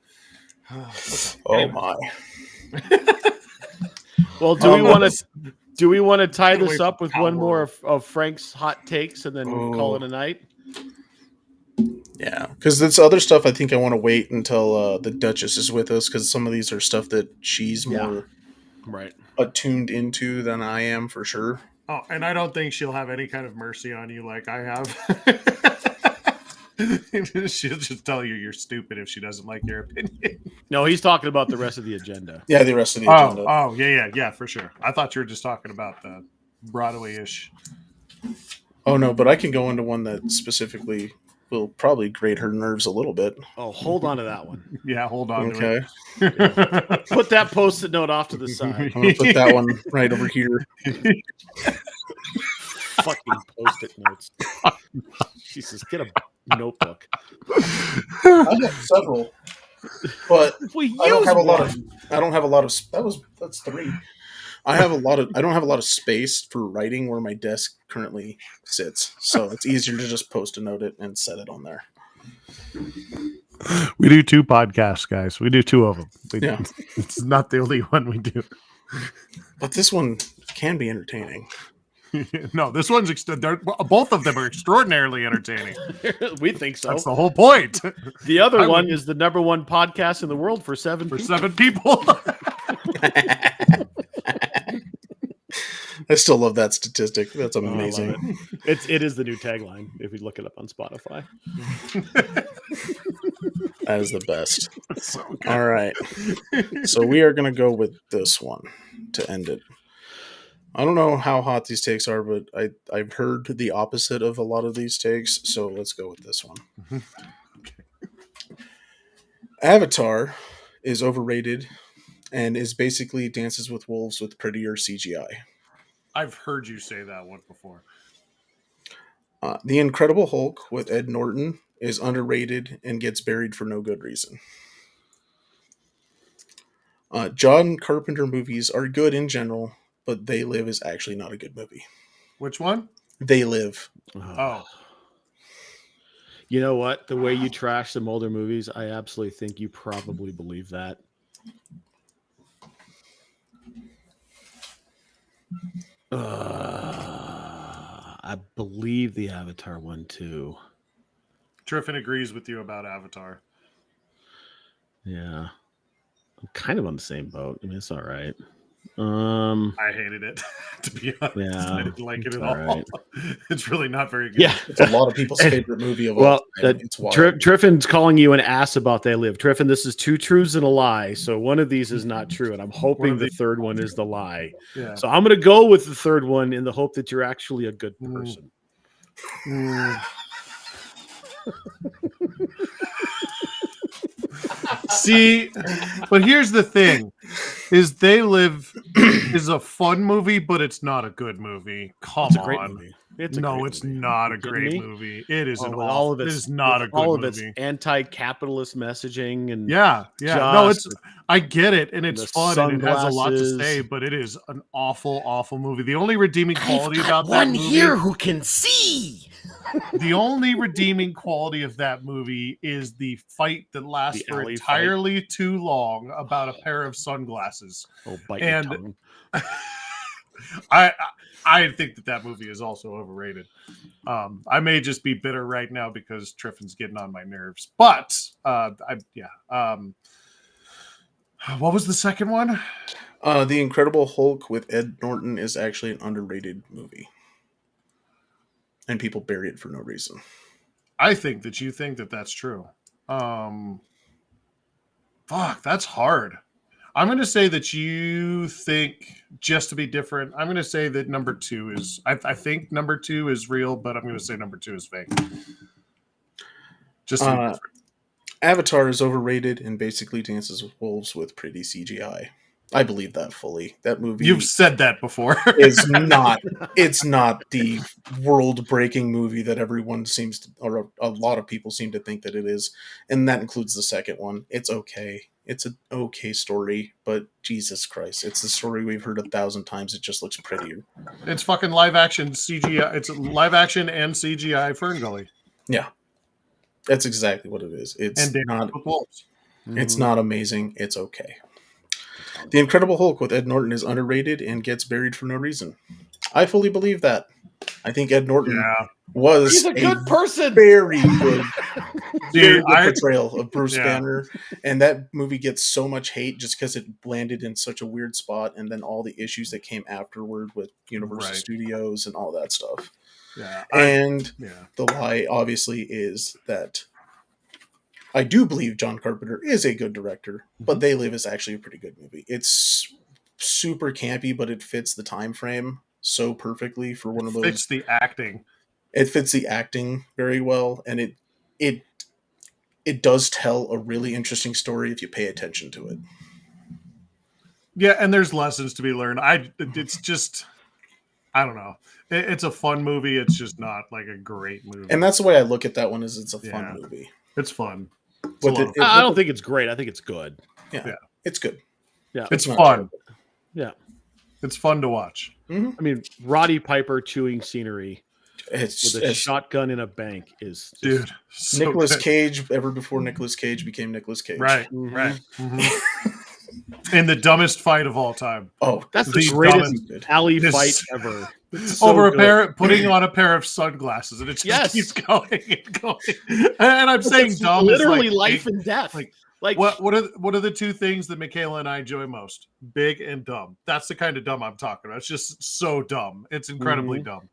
Oh my. Well, do we want to tie this up with one more of Frank's hot takes and then call it a night? Yeah, because this other stuff I think I want to wait until the Duchess is with us, because some of these are stuff that she's more attuned into than I am for sure. Oh, and I don't think she'll have any kind of mercy on you like I have. She'll just tell you you're stupid if she doesn't like your opinion. No, he's talking about the rest of the agenda. Yeah, the rest of the agenda. Oh, yeah, for sure. I thought you were just talking about the Broadway-ish. Oh, no, but I can go into one that specifically will probably grate her nerves a little bit. Oh, hold on to that one. Yeah, hold on to it. Yeah. Put that Post-it note off to the side. I'm going to put that one right over here. Fucking Post-it notes. Jesus, get a notebook. I have several, but I don't have a lot of. That's three. I don't have a lot of space for writing where my desk currently sits, so it's easier to just post a note it and set it on there. We do 2 podcasts, guys. We do 2 of them. Yeah, it's not the only one we do. But this one can be entertaining. No, this one's both of them are extraordinarily entertaining. We think so. That's the whole point. The other one is the #1 podcast in the world for 7 people. I still love that statistic. That's amazing. It is the new tagline if you look it up on Spotify. That is the best. So good. All right. So we are going to go with this one to end it. I don't know how hot these takes are, but I've heard the opposite of a lot of these takes, so let's go with this one. Okay. Avatar is overrated and is basically Dances with Wolves with prettier CGI. I've heard you say that one before. The Incredible Hulk with Ed Norton is underrated and gets buried for no good reason. John Carpenter movies are good in general, but They Live is actually not a good movie. Which one? They Live. Oh. You know what? The way you trash some older movies, I absolutely think you probably believe that. I believe the Avatar one too. Triffin agrees with you about Avatar. Yeah. I'm kind of on the same boat. I mean, it's all right. I hated it, to be honest. Yeah, I didn't like it at all. Right. It's really not very good. Yeah, it's a lot of people's favorite movie of all time. It's wild. Triffin's calling you an ass about They Live. Triffin, this is 2 truths and a lie. So one of these is not true, and I'm hoping the third one is the lie. Yeah. So I'm going to go with the third one in the hope that you're actually a good person. See, but here's the thing: is They Live is a fun movie, but it's not a good movie. Come It's a great on, movie. It's not a great movie. It is with all of its, it is not a good all of movie. its anti-capitalist messaging and no, it's I get it, and it's fun, and it has a lot to say, but it is an awful movie. The only redeeming quality about that movie, here who can see. The only redeeming quality of that movie is the fight that lasts for entirely too long about a pair of sunglasses. Oh, bite your tongue. I think that movie is also overrated. I may just be bitter right now because Triffin's getting on my nerves. But what was the second one? The Incredible Hulk with Ed Norton is actually an underrated movie, and people bury it for no reason. I think that you think that that's true. That's hard. I'm going to say that you think, just to be different, I'm going to say that number 2 is, I think number 2 is real, but I'm going to say number 2 is fake. Just to be different. Avatar is overrated and basically Dances with Wolves with pretty CGI. I believe that fully. That movie, you've said that before, is not. It's not the world-breaking movie that everyone seems to, or a lot of people seem to think that it is, and that includes the second one. It's okay. It's an okay story, but Jesus Christ, it's the story we've heard 1,000 times. It just looks prettier. It's fucking live action CGI. It's live action and CGI Fern Gully. Yeah, that's exactly what it is. It's not. It's not amazing. It's okay. The Incredible Hulk with Ed Norton is underrated and gets buried for no reason. I fully believe that. I think Ed Norton was He's a good person. Very good, very good portrayal of Bruce Banner. And that movie gets so much hate just because it landed in such a weird spot, and then all the issues that came afterward with Universal Studios and all that stuff. Yeah. The lie, obviously, is that I do believe John Carpenter is a good director, but They Live is actually a pretty good movie. It's super campy, but it fits the time frame so perfectly for one of those. It fits the acting. It fits the acting very well, and it does tell a really interesting story if you pay attention to it. Yeah, and there's lessons to be learned. It's just, I don't know. It's a fun movie. It's just not like a great movie. And that's the way I look at that one. Is it's a fun movie. It's fun. I don't think it's great. I think it's good. Yeah. It's good. Yeah, it's fun. Yeah, it's fun to watch. Mm-hmm. I mean, Roddy Piper chewing scenery with a shotgun in a bank is dude. So Nicolas Cage. Ever before Nicolas Cage became Nicolas Cage, right? Mm-hmm. In the dumbest fight of all time. Oh, that's the greatest alley fight ever. So over putting on a pair of sunglasses, and it just keeps going and going. And I'm saying dumb, literally life and death. Like what are the two things that Michaela and I enjoy most? Big and dumb. That's the kind of dumb I'm talking about. It's just so dumb. It's incredibly dumb.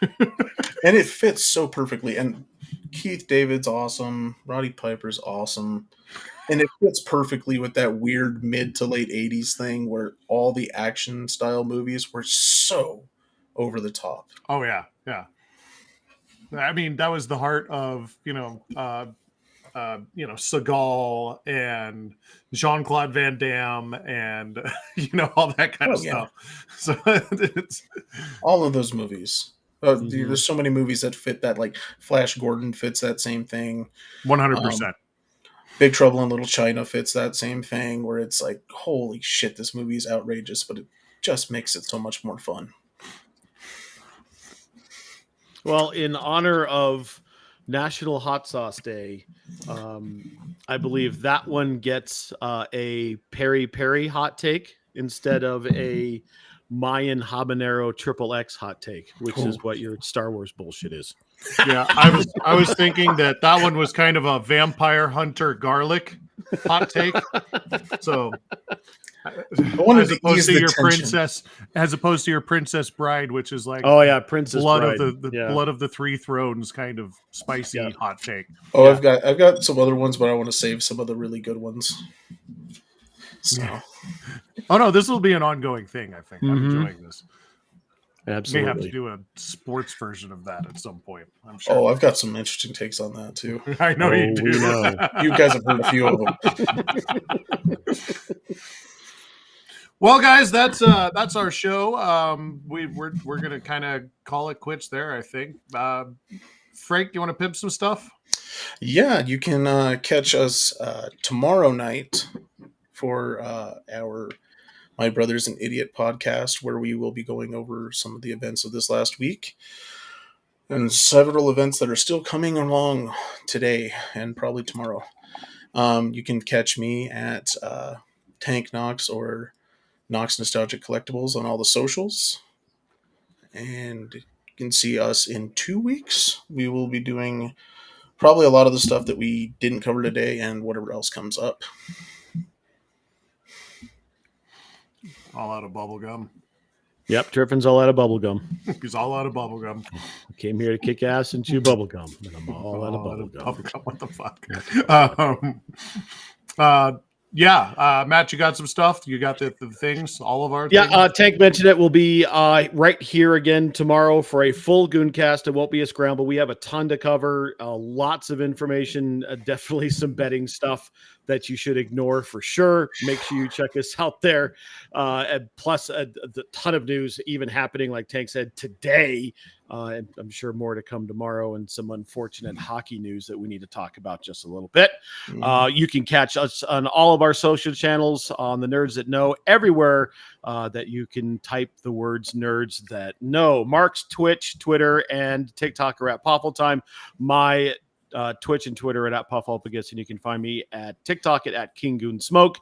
And it fits so perfectly. And Keith David's awesome. Roddy Piper's awesome. And it fits perfectly with that weird mid to late 80s thing where all the action style movies were so over the top. Oh yeah. I mean, that was the heart of, Seagal and Jean-Claude Van Damme and all that kind of stuff. So it's all of those movies. There's so many movies that fit that. Like Flash Gordon fits that same thing. 100%. Big Trouble in Little China fits that same thing, where it's like, holy shit, this movie is outrageous, but it just makes it so much more fun. Well, in honor of National Hot Sauce Day, I believe that one gets a peri peri hot take instead of a Mayan habanero XXX hot take, which is what your Star Wars bullshit is. Yeah, I was thinking that one was kind of a vampire hunter garlic hot take. So as opposed to your princess bride, which is like princess blood bride. of the blood of the three thrones kind of spicy hot take. Oh, yeah. I've got some other ones, but I want to save some of the really good ones. So oh no, this will be an ongoing thing. I think I'm enjoying this. Absolutely. May have to do a sports version of that at some point, I'm sure. Oh, I've got some interesting takes on that too. I know you do. You guys have heard a few of them. Well, guys, that's our show. We're gonna kind of call it quits there, I think. Frank, you want to pimp some stuff? Yeah, you can catch us tomorrow night for our My Brother's an Idiot podcast, where we will be going over some of the events of this last week and several events that are still coming along today and probably tomorrow. You can catch me at Tank Knox or Knox Nostalgic Collectibles on all the socials. And you can see us in 2 weeks. We will be doing probably a lot of the stuff that we didn't cover today and whatever else comes up. All out of bubble gum. Yep, Triffin's all out of bubble gum. He's all out of bubble gum. I came here to kick ass and chew bubble gum, and I'm all out of bubble gum. What the fuck? Matt, you got some stuff? You got the things? All of our things? Tank mentioned it. We'll be right here again tomorrow for a full Gooncast. It won't be a scramble. We have a ton to cover, lots of information, definitely some betting stuff that you should ignore for sure. Make sure you check us out there. And plus a ton of news even happening, like Tank said, today. And I'm sure more to come tomorrow, and some unfortunate hockey news that we need to talk about just a little bit. You can catch us on all of our social channels, on the Nerds That Know, everywhere that you can type the words Nerds That Know. Mark's Twitch, Twitter, and TikTok are at Poffle Time. My Twitch and Twitter at Puffalpagus, and you can find me at TikTok at King Goon Smoke.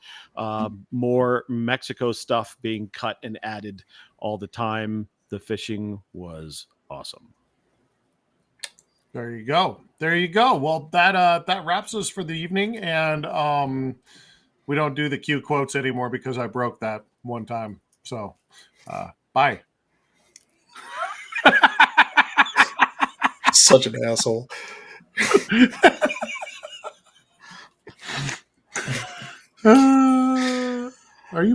More Mexico stuff being cut and added all the time. The fishing was awesome. There you go. Well, that wraps us for the evening, and we don't do the cue quotes anymore because I broke that one time. So, bye. Such an asshole.